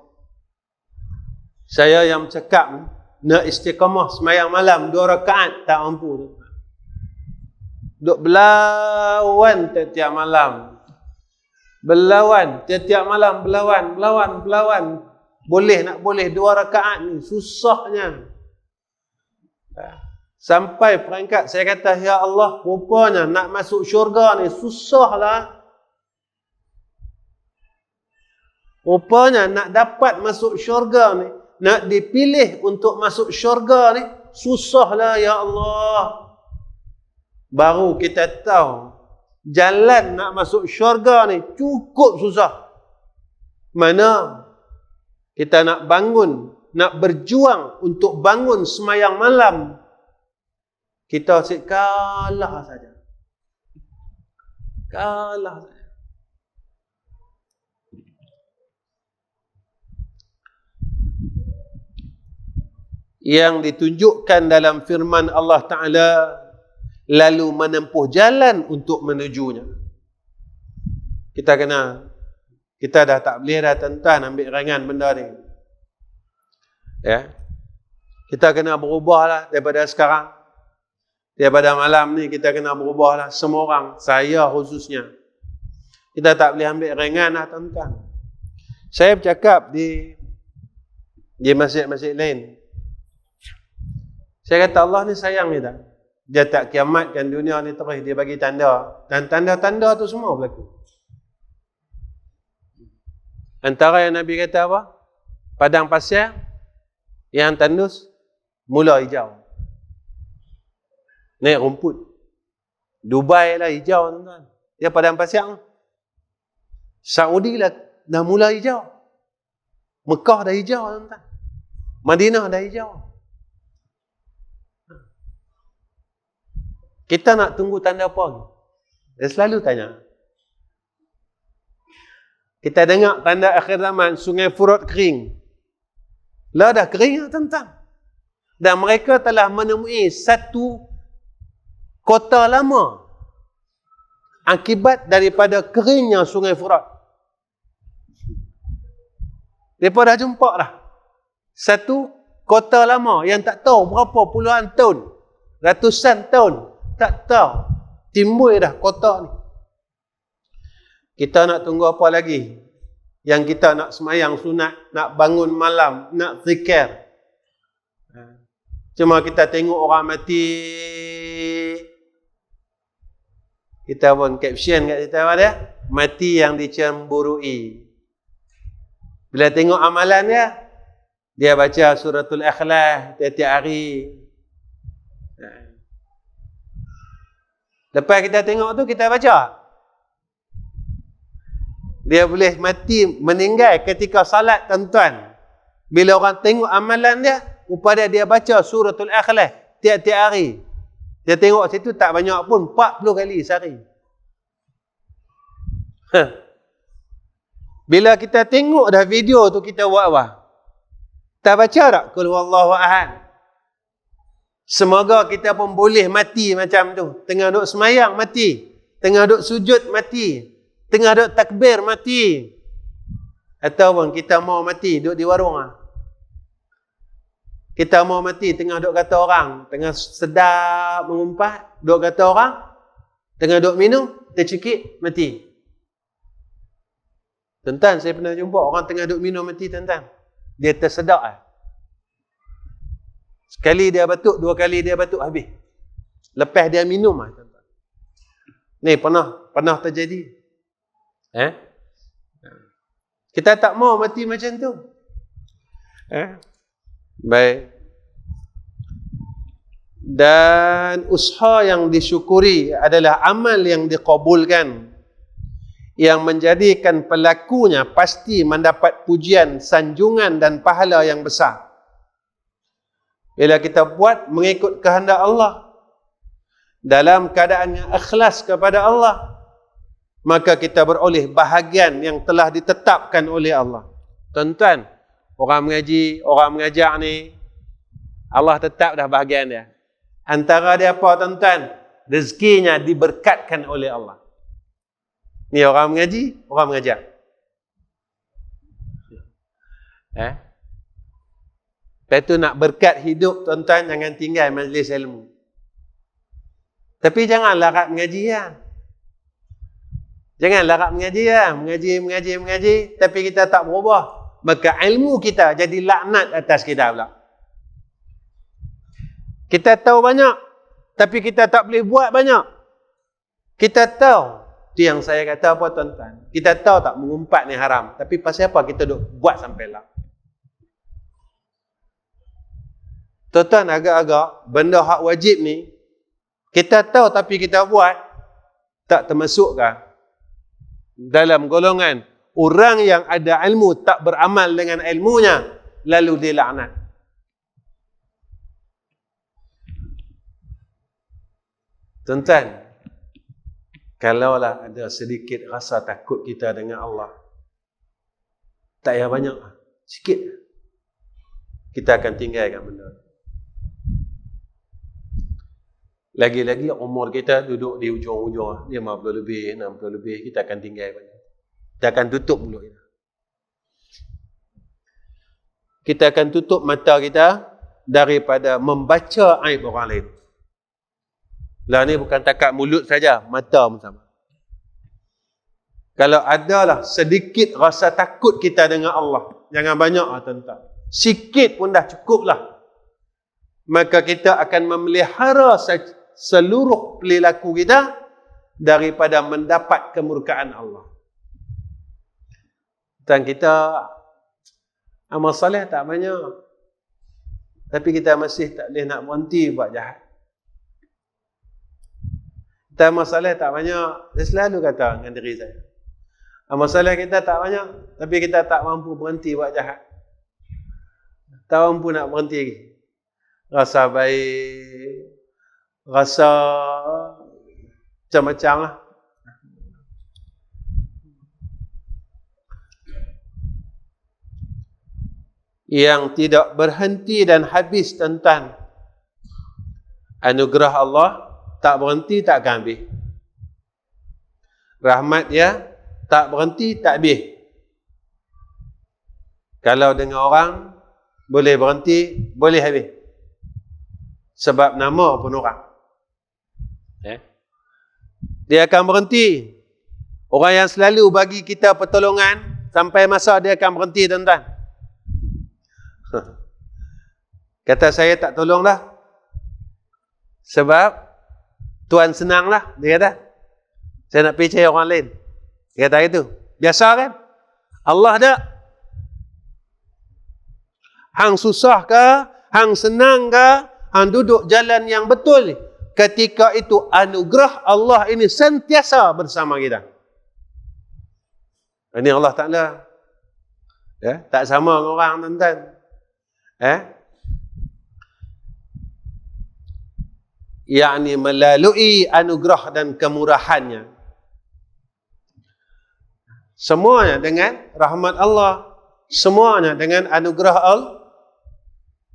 Saya yang bercakap nak istiqamah semayang malam 2 rakaat tak mampu. Duk berlawan tiap-tiap malam. Berlawan tiap-tiap malam, berlawan. Boleh 2 rakaat ni susahnya. Sampai perangkat saya kata, ya Allah, rupanya nak masuk syurga ni susahlah. Rupanya nak dapat masuk syurga ni, nak dipilih untuk masuk syurga ni susahlah, ya Allah. Baru kita tahu jalan nak masuk syurga ni cukup susah. Mana kita nak bangun, nak berjuang untuk bangun semayang malam, kita asyik kalah saja. Kalah saja. Yang ditunjukkan dalam firman Allah Ta'ala, lalu menempuh jalan untuk menujunya. Kita Kita dah tak boleh dah tuan-tuan ambil ringan benda ni. Ya. Kita kena berubah lah daripada sekarang. Daripada malam ni kita kena berubah lah. Semua orang, saya khususnya. Kita tak boleh ambil ringan lah tuan-tuan. Saya bercakap di masjid-masjid lain. Saya kata Allah ni sayang ni tak? Dia tak kiamatkan dunia ni terus, dia bagi tanda. Dan tanda-tanda tu semua berlaku. Antara yang Nabi kata apa? Padang pasir yang tandus mula hijau. Naik rumput. Dubai lah hijau tuan-tuan. Dia padang pasir. Saudi lah dah mula hijau. Mekah dah hijau tuan-tuan. Madinah dah hijau. Kita nak tunggu tanda apa lagi? Dia selalu tanya. Kita dengar tanda akhir zaman, Sungai Furat kering. Lah dah kering tuan-tuan. Dan mereka telah menemui satu kota lama akibat daripada keringnya Sungai Furat. Mereka dah jumpa dah satu kota lama yang tak tahu berapa puluhan tahun, ratusan tahun, tak tahu timbul dah kota ni. Kita nak tunggu apa lagi? Yang kita nak semayang sunat, nak bangun malam, nak zikir. Cuma kita tengok orang mati, kita pun caption kat kita apa dia? Mati yang dicemburui. Bila tengok amalan dia baca suratul Ikhlas tiap-tiap hari. Lepas kita tengok tu, kita baca. Dia boleh mati, meninggal ketika salat tuan-tuan. Bila orang tengok amalan dia, upada dia baca suratul Ikhlas tiap-tiap hari. Dia tengok situ tak banyak pun, 40 kali sehari. Bila kita tengok dah video tu, kita buat apa? Tak baca tak? Qul huwallahu ahad. Semoga kita pun boleh mati macam tu. Tengah duk semayang mati. Tengah duk sujud mati. Tengah duk takbir mati. Ataupun kita mau mati duk di warung. Kita mau mati tengah duk kata orang. Tengah sedap mengumpat. Duk kata orang. Tengah duk minum. Tercekik mati. Tuan-tuan, saya pernah jumpa orang tengah duk minum mati tuan-tuan. Dia tersedak Sekali dia batuk, 2 kali dia batuk habis. Lepas dia minum tuan-tuan. Ni pernah terjadi. Kita tak mau mati macam tu. Baik. Dan usaha yang disyukuri adalah amal yang dikabulkan, yang menjadikan pelakunya pasti mendapat pujian, sanjungan dan pahala yang besar. Bila kita buat mengikut kehendak Allah, dalam keadaan yang ikhlas kepada Allah, maka kita beroleh bahagian yang telah ditetapkan oleh Allah. Tuan-tuan, orang mengaji, orang mengajar ni, Allah tetap dah bahagian dia. Antara dia apa tuan-tuan? Rezekinya diberkatkan oleh Allah. Ni orang mengaji, orang mengajar. Lepas tu nak berkat hidup tuan-tuan, jangan tinggal majlis ilmu. Tapi jangan larat mengaji Jangan larat mengaji Mengaji, tapi kita tak berubah. Maka ilmu kita jadi laknat atas kita pula. Kita tahu banyak, tapi kita tak boleh buat banyak. Kita tahu. Itu yang saya kata apa tuan-tuan. Kita tahu tak mengumpat ni haram. Tapi pasal apa kita duk buat sampai lah. Tuan-tuan, agak-agak benda hak wajib ni, kita tahu tapi kita buat, tak termasukkah dalam golongan orang yang ada ilmu tak beramal dengan ilmunya, lalu dilaknat. Tuan-tuan, kalaulah ada sedikit rasa takut kita dengan Allah, tak payah banyak, sikit, kita akan tinggalkan benda. Lagi-lagi umur kita duduk di ujung-ujung, 50 lebih, 60 lebih, kita akan tinggal banyak. Kita akan tutup mulut kita. Kita akan tutup mata kita daripada membaca aib orang lain. Lah ni bukan takat mulut saja, mata pun sama. Kalau adalah sedikit rasa takut kita dengan Allah, jangan banyak tuan-tuan. Sikit pun dah cukup lah. Maka kita akan memelihara seluruh perilaku kita daripada mendapat kemurkaan Allah. Dan kita amal soleh tak banyak, tapi kita masih tak boleh nak berhenti buat jahat. Kita amal soleh tak banyak, saya selalu kata dengan diri saya, amal soleh kita tak banyak, tapi kita tak mampu berhenti buat jahat. Tak mampu nak berhenti lagi. Rasa baik, rasa macam-macam lah. Yang tidak berhenti dan habis tentang anugerah Allah, tak berhenti tak akan habis. Rahmat dia tak berhenti tak habis. Kalau dengan orang boleh berhenti, boleh habis. Sebab nama pun orang. Dia akan berhenti. Orang yang selalu bagi kita pertolongan, sampai masa dia akan berhenti, tuan-tuan. Kata saya tak tolong dah. Sebab Tuan senang lah, dia kata. Saya nak pergi cari orang lain. Dia kata itu. Biasa kan? Allah dah. Hang susah ke? Hang senang ke? Hang duduk jalan yang betul. Ketika itu anugerah Allah ini sentiasa bersama kita. Ini Allah Ta'ala. Ya, tak sama dengan orang, tuan-tuan. Yakni melalui anugerah dan kemurahannya. Semuanya dengan rahmat Allah. Semuanya dengan anugerah Allah.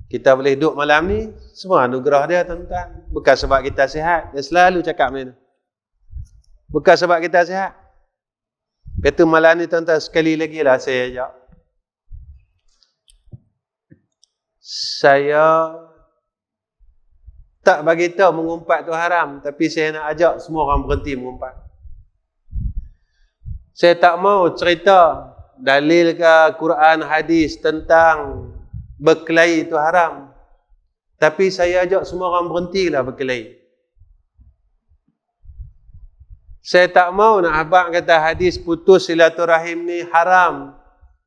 Kita boleh duduk malam ni, semua anugerah dia, tuan-tuan. Bukan sebab kita sihat. Dia selalu cakap macam tu. Bukan sebab kita sihat. Kata malam ni, tuan-tuan, sekali lagi lah saya ajak. Saya tak bagi tahu mengumpat tu haram, tapi saya nak ajak semua orang berhenti mengumpat. Saya tak mau cerita dalil ke Quran, hadis tentang berkelahi itu haram. Tapi saya ajak semua orang berhentilah berkelahi. Saya tak mau nak abang kata hadis putus silaturahim ni haram.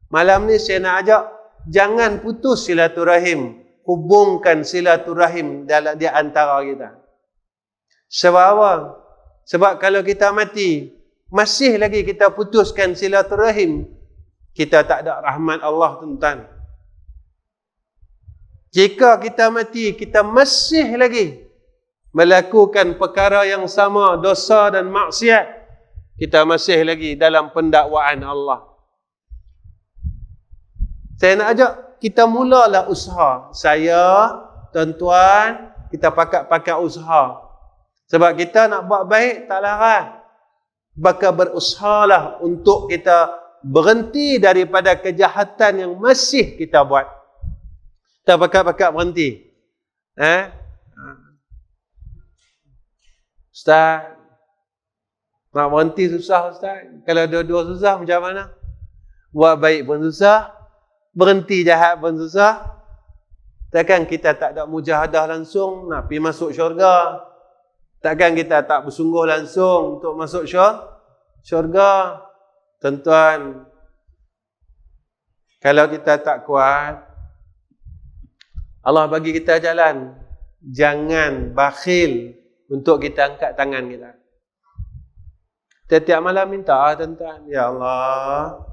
Malam ni saya nak ajak, jangan putus silaturahim. Hubungkan silaturahim dalam di antara kita. Sebab apa? Sebab kalau kita mati, masih lagi kita putuskan silaturahim, kita tak ada rahmat Allah, tuan-tuan. Jika kita mati, kita masih lagi melakukan perkara yang sama, dosa dan maksiat, kita masih lagi dalam pendakwaan Allah. Saya nak ajak, kita mulalah usaha. Saya, tuan-tuan, kita pakat-pakat usaha. Sebab kita nak buat baik, tak larang. Maka berusahalah untuk kita berhenti daripada kejahatan yang masih kita buat. Kita pakat-pakat berhenti. Ustaz, nak berhenti susah, Ustaz. Kalau dua-dua susah, macam mana? Buat baik pun susah, berhenti jahat pun susah. Takkan kita tak ada mujahadah langsung nak pergi masuk syurga? Takkan kita tak bersungguh langsung untuk masuk syurga? Tuan-tuan, kalau kita tak kuat, Allah bagi kita jalan. Jangan bakhil untuk kita angkat tangan kita. Tiap-tiap malam minta, tuan-tuan, ya Allah,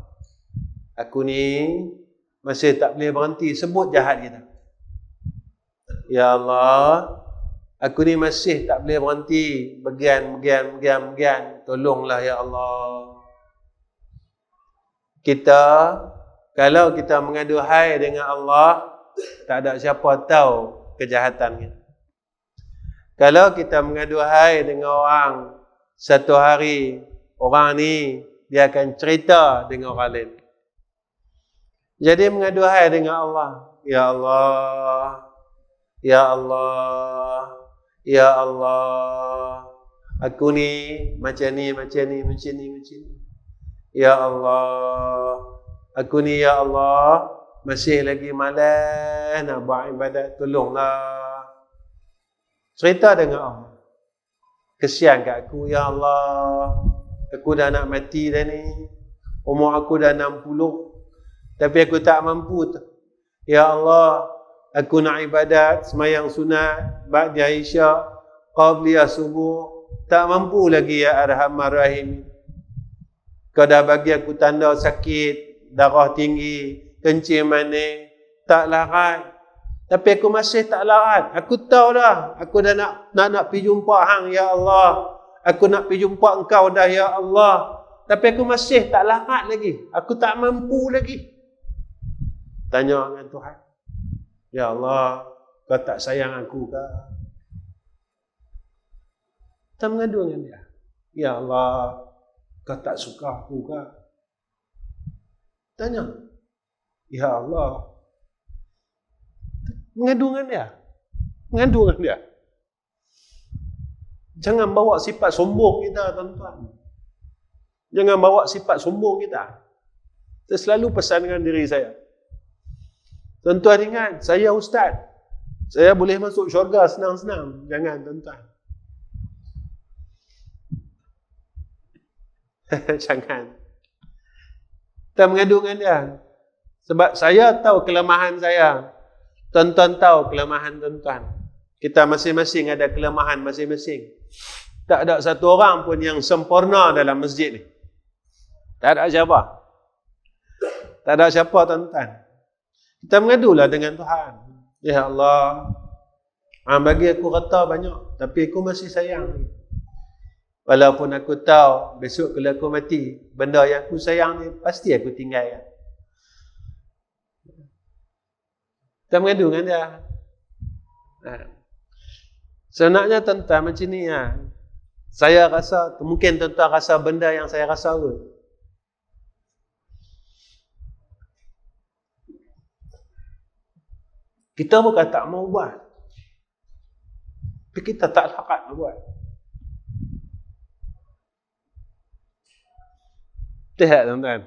aku ni masih tak boleh berhenti sebut jahat kita. Ya Allah, aku ni masih tak boleh berhenti begian. Tolonglah ya Allah. Kita, kalau kita mengaduhai dengan Allah, tak ada siapa tahu kejahatan kita. Kalau kita mengaduhai dengan orang, satu hari orang ni dia akan cerita dengan orang lain. Jadi mengaduhai dengan Allah. Ya Allah, Ya Allah, Ya Allah, aku ni macam ni. Ya Allah, aku ni ya Allah, masih lagi malas nak buat ibadat, tolonglah. Cerita dengan Allah. Kesian kat aku, ya Allah. Aku dah nak mati dah ni. Umur aku dah 60. Tapi aku tak mampu. Ya Allah, aku nak ibadat, semayang sunat, ba'da isya, qabliyah subuh. Tak mampu lagi ya Arhamar Rahim. Kau dah bagi aku tanda sakit, darah tinggi, kencing manis, tak larat. Tapi aku masih tak larat. Aku tahu dah, aku dah nak pergi jumpa hang ya Allah. Aku nak pergi jumpa engkau dah ya Allah. Tapi aku masih tak larat lagi. Aku tak mampu lagi. Tanya dengan Tuhan. Ya Allah, kau tak sayang aku ke? Tak mengadu dengan dia. Ya Allah, kau tak suka aku ke? Tanya. Ya Allah. Mengadu dengan dia. Mengadu dengan dia. Jangan bawa sifat sombong kita, tuan-tuan. Jangan bawa sifat sombong kita. Saya selalu pesan dengan diri saya. Tuan-tuan ingat, saya ustaz. Saya boleh masuk syurga senang-senang. Jangan, tuan-tuan. Jangan. Kita mengadu dengan dia. Sebab saya tahu kelemahan saya. Tuan-tuan tahu kelemahan tuan-tuan. Kita masing-masing ada kelemahan masing-masing. Tak ada satu orang pun yang sempurna dalam masjid ni. Tak ada siapa. Tak ada siapa, tuan-tuan. Kita mengadulah dengan Tuhan. Ya Allah, bagi aku harta banyak, tapi aku masih sayang. Walaupun aku tahu besok kalau aku mati, benda yang aku sayang ni pasti aku tinggalkan. Kita mengadu dengan dia. Sebenarnya tuan-tuan macam ni ya. Saya rasa, mungkin tuan-tuan rasa benda yang saya rasa pun. Kita bukan tak mau buat. Tapi kita tak larat nak buat. Lihat tuan-tuan.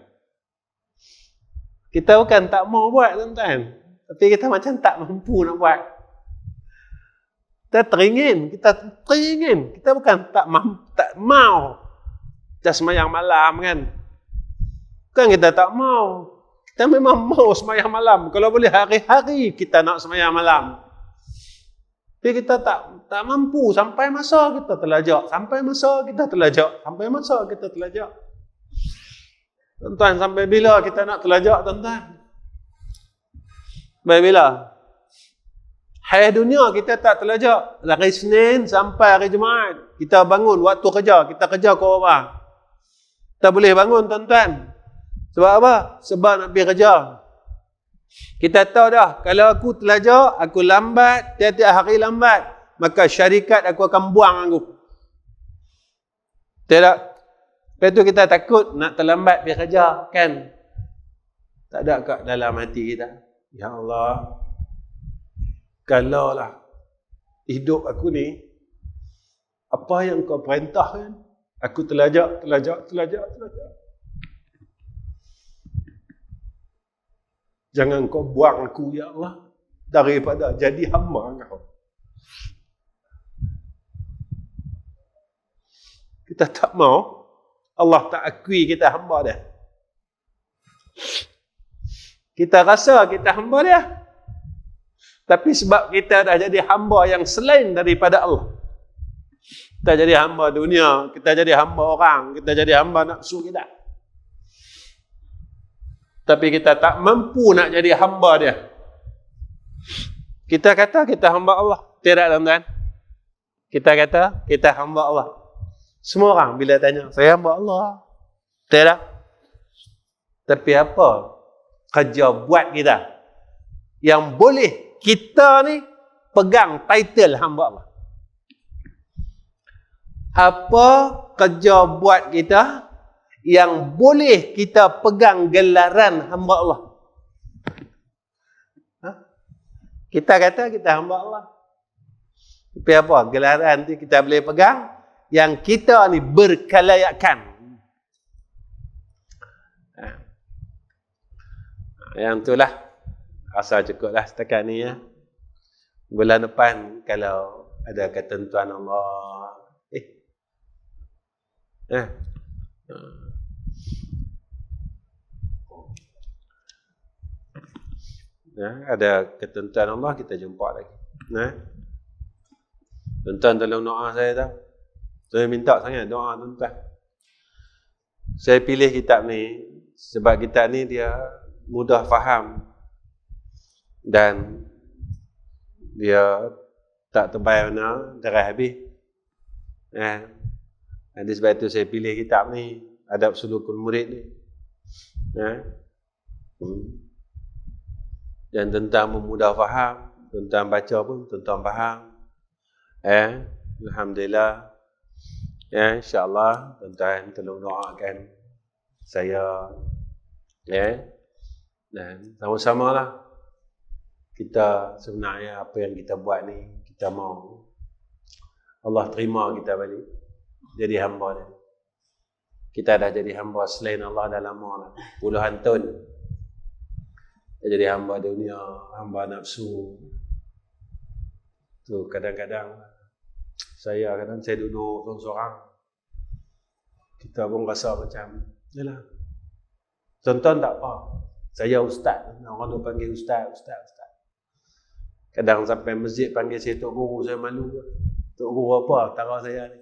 Kita bukan tak mau buat tuan-tuan. Tapi kita macam tak mampu nak buat. Kita teringin. Kita bukan tak mau. Just semayang malam kan. Bukan kita tak mau. Kita memang mau semayang malam. Kalau boleh hari-hari kita nak semayang malam. Tapi kita tak mampu. Sampai masa kita terlajak. Tuan-tuan, sampai bila kita nak terlajak, tuan-tuan? Sampai bila? Hari dunia kita tak terlajak. Dari Senin sampai hari Jumaat. Kita bangun waktu kerja. Kita kerja ke apa? Kita boleh bangun, tuan-tuan. Sebab apa? Sebab nak pergi kerja. Kita tahu dah, kalau aku terlajak, aku lambat, tiap-tiap hari lambat, maka syarikat aku akan buang aku. Tidak. Lepas tu kita takut nak terlambat pergi kerja, kan? Tak ada kat dalam hati kita. Ya Allah, kalaulah hidup aku ni, apa yang kau perintahkan, aku terlajak. Jangan kau buang aku, ya Allah, daripada jadi hamba kau. Kita tak mau, Allah tak akui kita hamba dia. Kita rasa kita hamba dia. Tapi sebab kita dah jadi hamba yang selain daripada Allah. Kita jadi hamba dunia, kita jadi hamba orang, kita jadi hamba nafsu kita. Tapi kita tak mampu nak jadi hamba dia. Kita kata kita hamba Allah. Tidak, tuan-tuan. Kita kata kita hamba Allah. Semua orang bila tanya, saya hamba Allah. Tidak. Tapi apa kerja buat kita yang boleh kita ni pegang title hamba Allah? Apa kerja buat kita yang boleh kita pegang gelaran hamba Allah. Kita kata kita hamba Allah. Tapi apa? Gelaran tu kita boleh pegang yang kita ni berkelayakan. Yang itulah. Rasa cukup lah setakat ni ya. Bulan depan kalau ada ketentuan Allah. Ada ketentuan Allah, kita jumpa lagi. Tuan-tuan tolong doa saya tahu. Saya minta sangat doa tuan-tuan. Saya pilih kitab ni sebab kitab ni dia mudah faham dan dia tak tebal mana, deras habis. Jadi sebab itu saya pilih kitab ni, Adab Sulukul Murid ni. Dan tentang memudah faham, tentang baca pun tentang faham. Alhamdulillah. InsyaAllah tuan-tuan tolong doakan saya. Dan sama-sama lah. Kita sebenarnya apa yang kita buat ni, kita mau Allah terima kita balik jadi hamba dia. Kita dah jadi hamba selain Allah dah lama lah, puluhan tahun. Jadi hamba dunia, hamba nafsu. Tu kadang-kadang saya duduk seorang-seorang. Kita pun rasa macam, yalah. Tonton tak apa. Saya ustaz, orang tu panggil ustaz. Kadang sampai masjid panggil saya Tok Guru, saya malu. Tok Guru apa? Tara saya ni.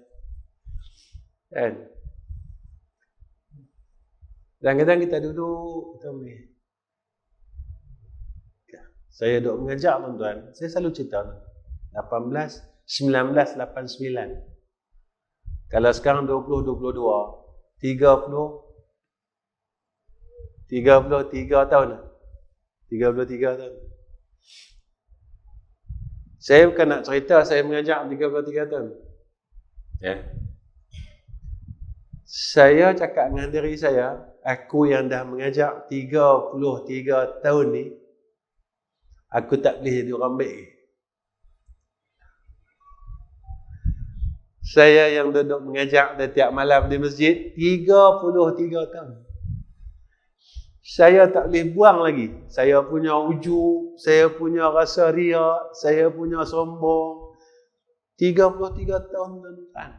Kan? Dan kadang kita duduk, kita boleh. Saya duduk mengajar tuan-tuan. Saya selalu cerita 1989. Kalau sekarang 2022, 33 tahun lah. 33 tahun. Saya bukan nak cerita saya mengajar 33 tahun. Saya cakap dengan diri saya, aku yang dah mengajar 33 tahun ni, aku tak boleh jadi orang baik. Saya yang duduk mengajar setiap malam di masjid 33 tahun. Saya tak boleh buang lagi. Saya punya ujub, saya punya rasa riak, saya punya sombong. 33 tahun tuan-tuan.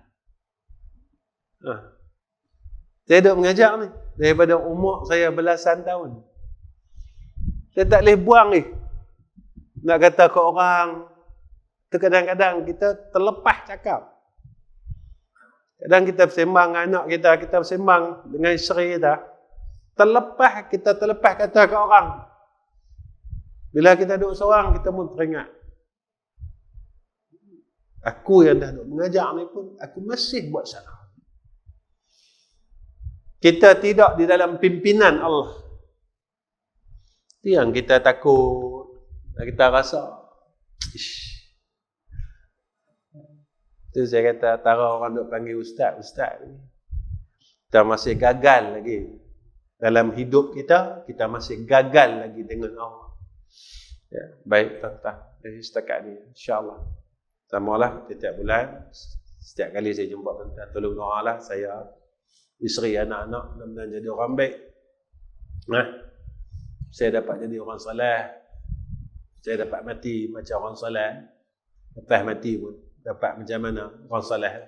Saya duduk mengajar ni daripada umur saya belasan tahun. Saya tak boleh buang ni. Nak kata ke orang, kadang-kadang kita terlepas cakap. Kadang kita bersembang dengan anak kita, kita bersembang dengan isteri kita. Kita terlepas kata ke orang. Bila kita duduk seorang, kita pun teringat. Aku yang dah duduk mengajar ni pun, aku masih buat salah. Kita tidak di dalam pimpinan Allah. Itu yang kita takut. Kita rasa, itu saya kata, tara orang duk panggil ustaz ni. Kita masih gagal lagi. Dalam hidup kita masih gagal lagi dengan Allah. Baik tuan-tuan. Dari setakat ni, insyaAllah. Samalah setiap bulan. Setiap kali saya jumpa tuan-tuan, tolong doalah saya, isteri, anak-anak, mudah-mudahan jadi orang baik. Saya dapat jadi orang soleh. Saya dapat mati macam orang soleh. Lepas mati pun dapat macam mana orang soleh.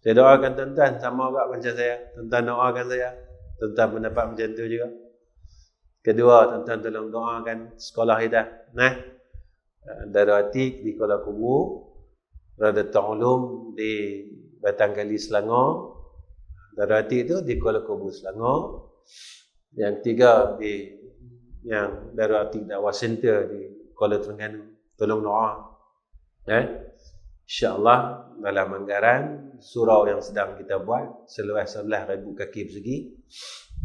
Saya doakan tuan-tuan sama juga macam saya. Tuan-tuan doakan saya. Tuan-tuan mendapat macam tu juga. Kedua, tuan-tuan tolong doakan sekolah kita. Darul Atiq di Kuala Kubu, Radatul Ulum di Batangkali Selangor. Darul Atiq itu di Kuala Kubu Selangor. Yang tiga di yang Darul Atiq Dakwah Center di Kuala Terengganu. Tolong doa. InsyaAllah dalam anggaran surau yang sedang kita buat seluas 11,000 kaki persegi,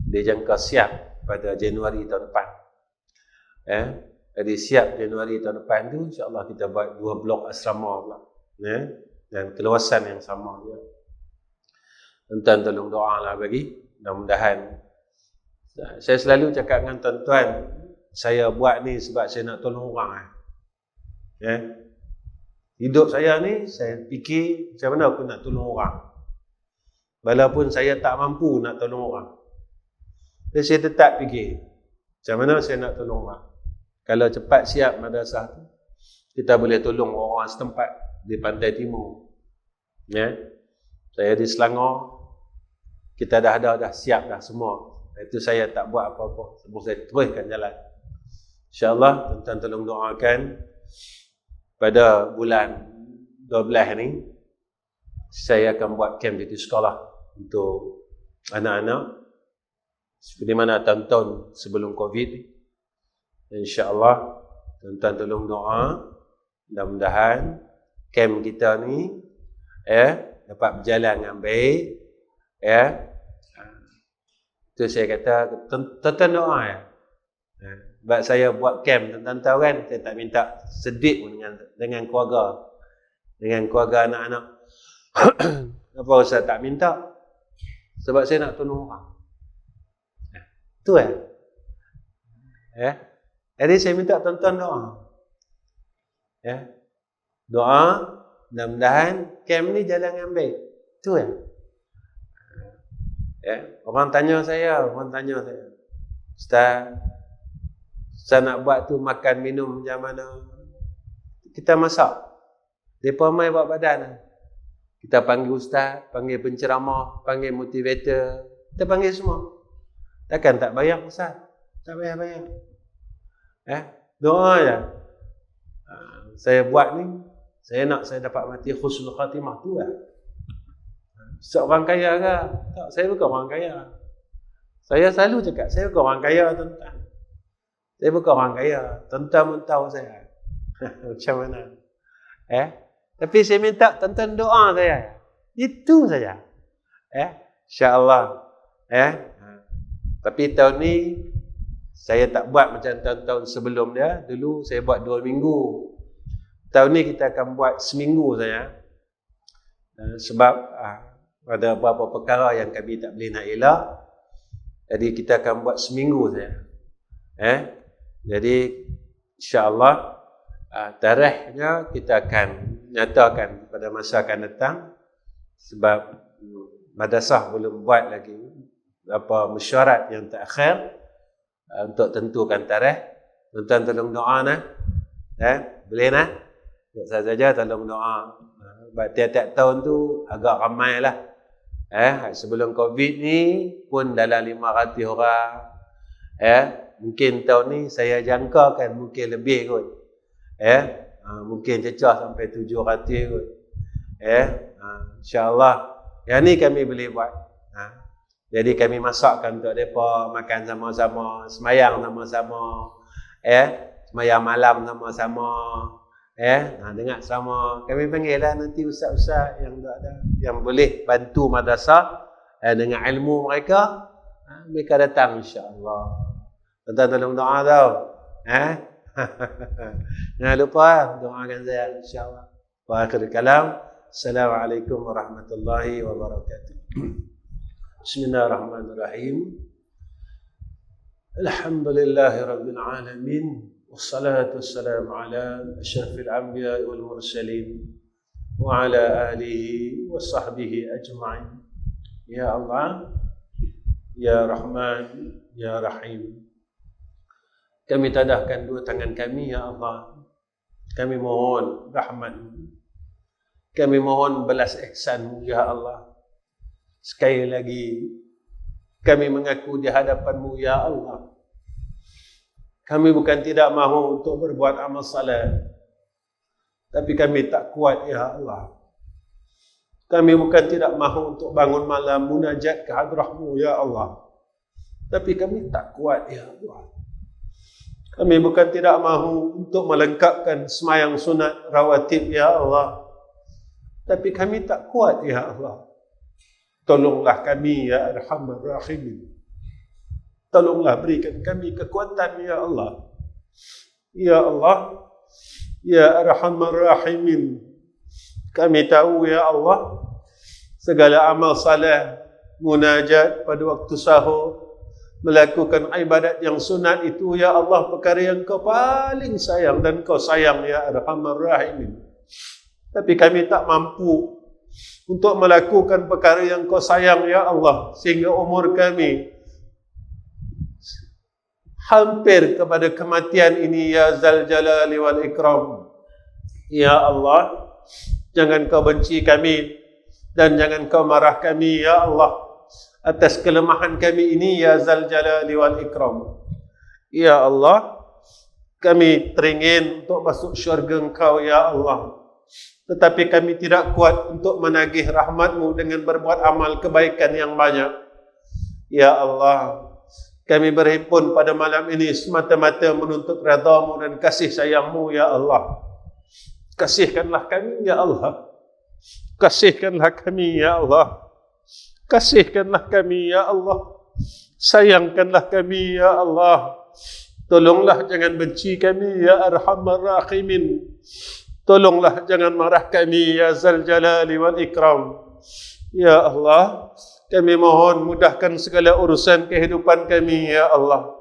dijangka siap pada Januari tahun depan. Jadi siap Januari tahun depan tu insyaAllah kita buat 2 blok asrama pula. Dan keluasan yang sama dia. Tuan-tuan tolong doa lah bagi Mudah-mudahan. Saya selalu cakap dengan tuan-tuan, saya buat ni sebab saya nak tolong orang. Hidup saya ni, saya fikir macam mana aku nak tolong orang. Walaupun saya tak mampu nak tolong orang, jadi saya tetap fikir macam mana saya nak tolong orang. Kalau cepat siap madrasah tu, kita boleh tolong orang setempat di pantai timur. Saya di Selangor, kita dah siap dah semua. Itu saya tak buat apa-apa, sebab saya teruskan jalan. InsyaAllah, tuan-tuan tolong doakan pada bulan 12 ni, saya akan buat camp di sekolah untuk anak-anak seperti mana tahun-tahun sebelum COVID ni. InsyaAllah, tuan-tuan tolong doa, mudah-mudahan camp kita ni dapat berjalan dengan baik. Itu saya kata, tuan-tuan doa sebab saya buat camp, tuan-tuan tahu kan, saya tak minta sedikit pun dengan keluarga, anak-anak. Apa Ustaz tak minta? Sebab saya nak tolong orang. Itu jadi saya minta tuan-tuan doa. Doa, mudah-mudahan camp ni jalan dengan baik. Itu Orang tanya saya, Ustaz, saya nak buat tu makan minum macam mana? Kita masak. Mereka mai buat badan. Kita panggil ustaz, panggil penceramah, panggil motivator. Kita panggil semua. Takkan tak bayar ustaz? Tak bayar. Doa je. Saya buat ni, saya nak saya dapat mati husnul khatimah tu Seorang kaya ke? Tak, saya bukan orang kaya. Saya selalu cakap, saya bukan orang kaya, tuan-tuan. Saya bukan orang kaya. Tuan-tuan pun tahu saya. Macam mana? Tapi saya minta tuan-tuan doa saya. Itu saja. InsyaAllah. Tapi tahun ni, saya tak buat macam tahun-tahun sebelum dia. Dulu saya buat 2 minggu. Tahun ni kita akan buat seminggu saja. Sebab ada beberapa perkara yang kami tak boleh nak elak. Jadi kita akan buat seminggu saja. Jadi insya-Allah tarikhnya kita akan nyatakan pada masa akan datang, sebab madrasah belum buat lagi apa mesyuarat yang terakhir untuk tentukan tarikh. Tuan-tuan tolong doa boleh saya saja tolong doa. Sebab tiap-tiap tahun tu agak ramai lah. Sebelum COVID ni pun dalam 500 orang. Mungkin tahun ni saya jangkakan mungkin lebih kot. Mungkin cecah sampai 700 kot. InsyaAllah. Yang ni kami boleh buat. Jadi kami masakkan untuk mereka makan sama-sama, semayang sama-sama, semayang malam sama-sama, dengar sama. Kami panggil lah nanti ustaz-ustaz yang boleh bantu madrasah dengan ilmu mereka. Mereka datang insya-Allah. Tuan-tuan tolong doa tau. Jangan lupa doakan saya insya-Allah. Wa akhir kalam. Assalamualaikum warahmatullahi wabarakatuh. Bismillahirrahmanirrahim. Alhamdulillahirabbil alamin. Wassalatu wassalamu ala asyrafil anbiya'i wal mursalin wa ala alihi wa sahbihi ajma'in. Ya Allah, Ya Rahman, Ya Rahim. Kami tadahkan dua tangan kami, Ya Allah. Kami mohon rahmat-Mu. Kami mohon belas ihsan-Mu, Ya Allah. Sekali lagi, kami mengaku di hadapan-Mu, Ya Allah. Kami bukan tidak mahu untuk berbuat amal salat, tapi kami tak kuat, Ya Allah. Kami bukan tidak mahu untuk bangun malam munajat ke hadrah-Mu, Ya Allah, tapi kami tak kuat, Ya Allah. Kami bukan tidak mahu untuk melengkapkan semayang sunat rawatib, Ya Allah, tapi kami tak kuat, Ya Allah. Tolonglah kami, Ya Arhamar Rahimin. Tolonglah berikan kami kekuatan, Ya Allah. Ya Allah, Ya Arhamar Rahimin. Kami tahu, Ya Allah, segala amal salah munajat pada waktu sahur, melakukan ibadat yang sunat itu, ya Allah, perkara yang Kau paling sayang dan Kau sayang, ya Arhamar Rahimin. Tapi kami tak mampu untuk melakukan perkara yang Kau sayang, ya Allah, sehingga umur kami hampir kepada kematian ini, ya Zal Jalali wal Ikram. Ya Allah, jangan Kau benci kami dan jangan Kau marah kami, ya Allah, atas kelemahan kami ini, ya Zal Jalali wal Ikram. Ya Allah, kami teringin untuk masuk syurga Engkau, ya Allah, tetapi kami tidak kuat untuk menagih rahmat-Mu dengan berbuat amal kebaikan yang banyak. Ya Allah, kami berhimpun pada malam ini semata-mata menuntut redha-Mu dan kasih sayang-Mu, ya Allah. Kasihkanlah kami, ya Allah. Kasihkanlah kami, ya Allah. Kasihkanlah kami, ya Allah. Sayangkanlah kami, ya Allah. Tolonglah jangan benci kami, ya Arhamar Rahimin. Tolonglah jangan marah kami, ya Zal Jalali wal Ikram. Ya Allah, kami mohon mudahkan segala urusan kehidupan kami, ya Allah.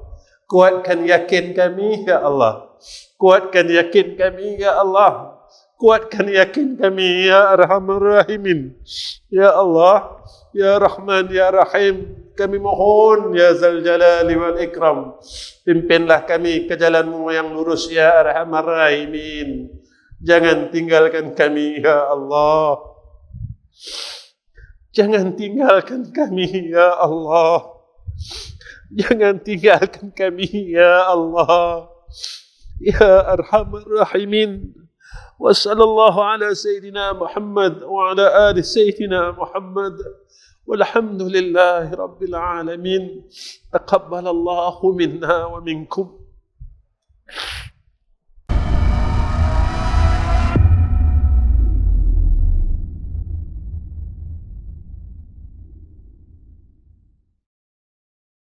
Kuatkan yakin kami, ya Allah. Kuatkan yakin kami, ya Allah. Kuatkan yakin kami, ya Arhamar Rahimin. Ya Allah, ya Rahman, ya Rahim, kami mohon, ya Zal Jalali wal Ikram, pimpinlah kami ke jalan-Mu yang lurus, ya Arhamar Rahimin. Jangan tinggalkan kami, ya Allah. Jangan tinggalkan kami, ya Allah. Jangan tinggalkan kami, ya Allah. Ya Arhamar Rahimin. Wa sallallahu ala Sayyidina Muhammad wa ala ali Sayyidina Muhammad. Walhamdulillahi Rabbil Alamin. Taqabbalallahu minna wa minkum.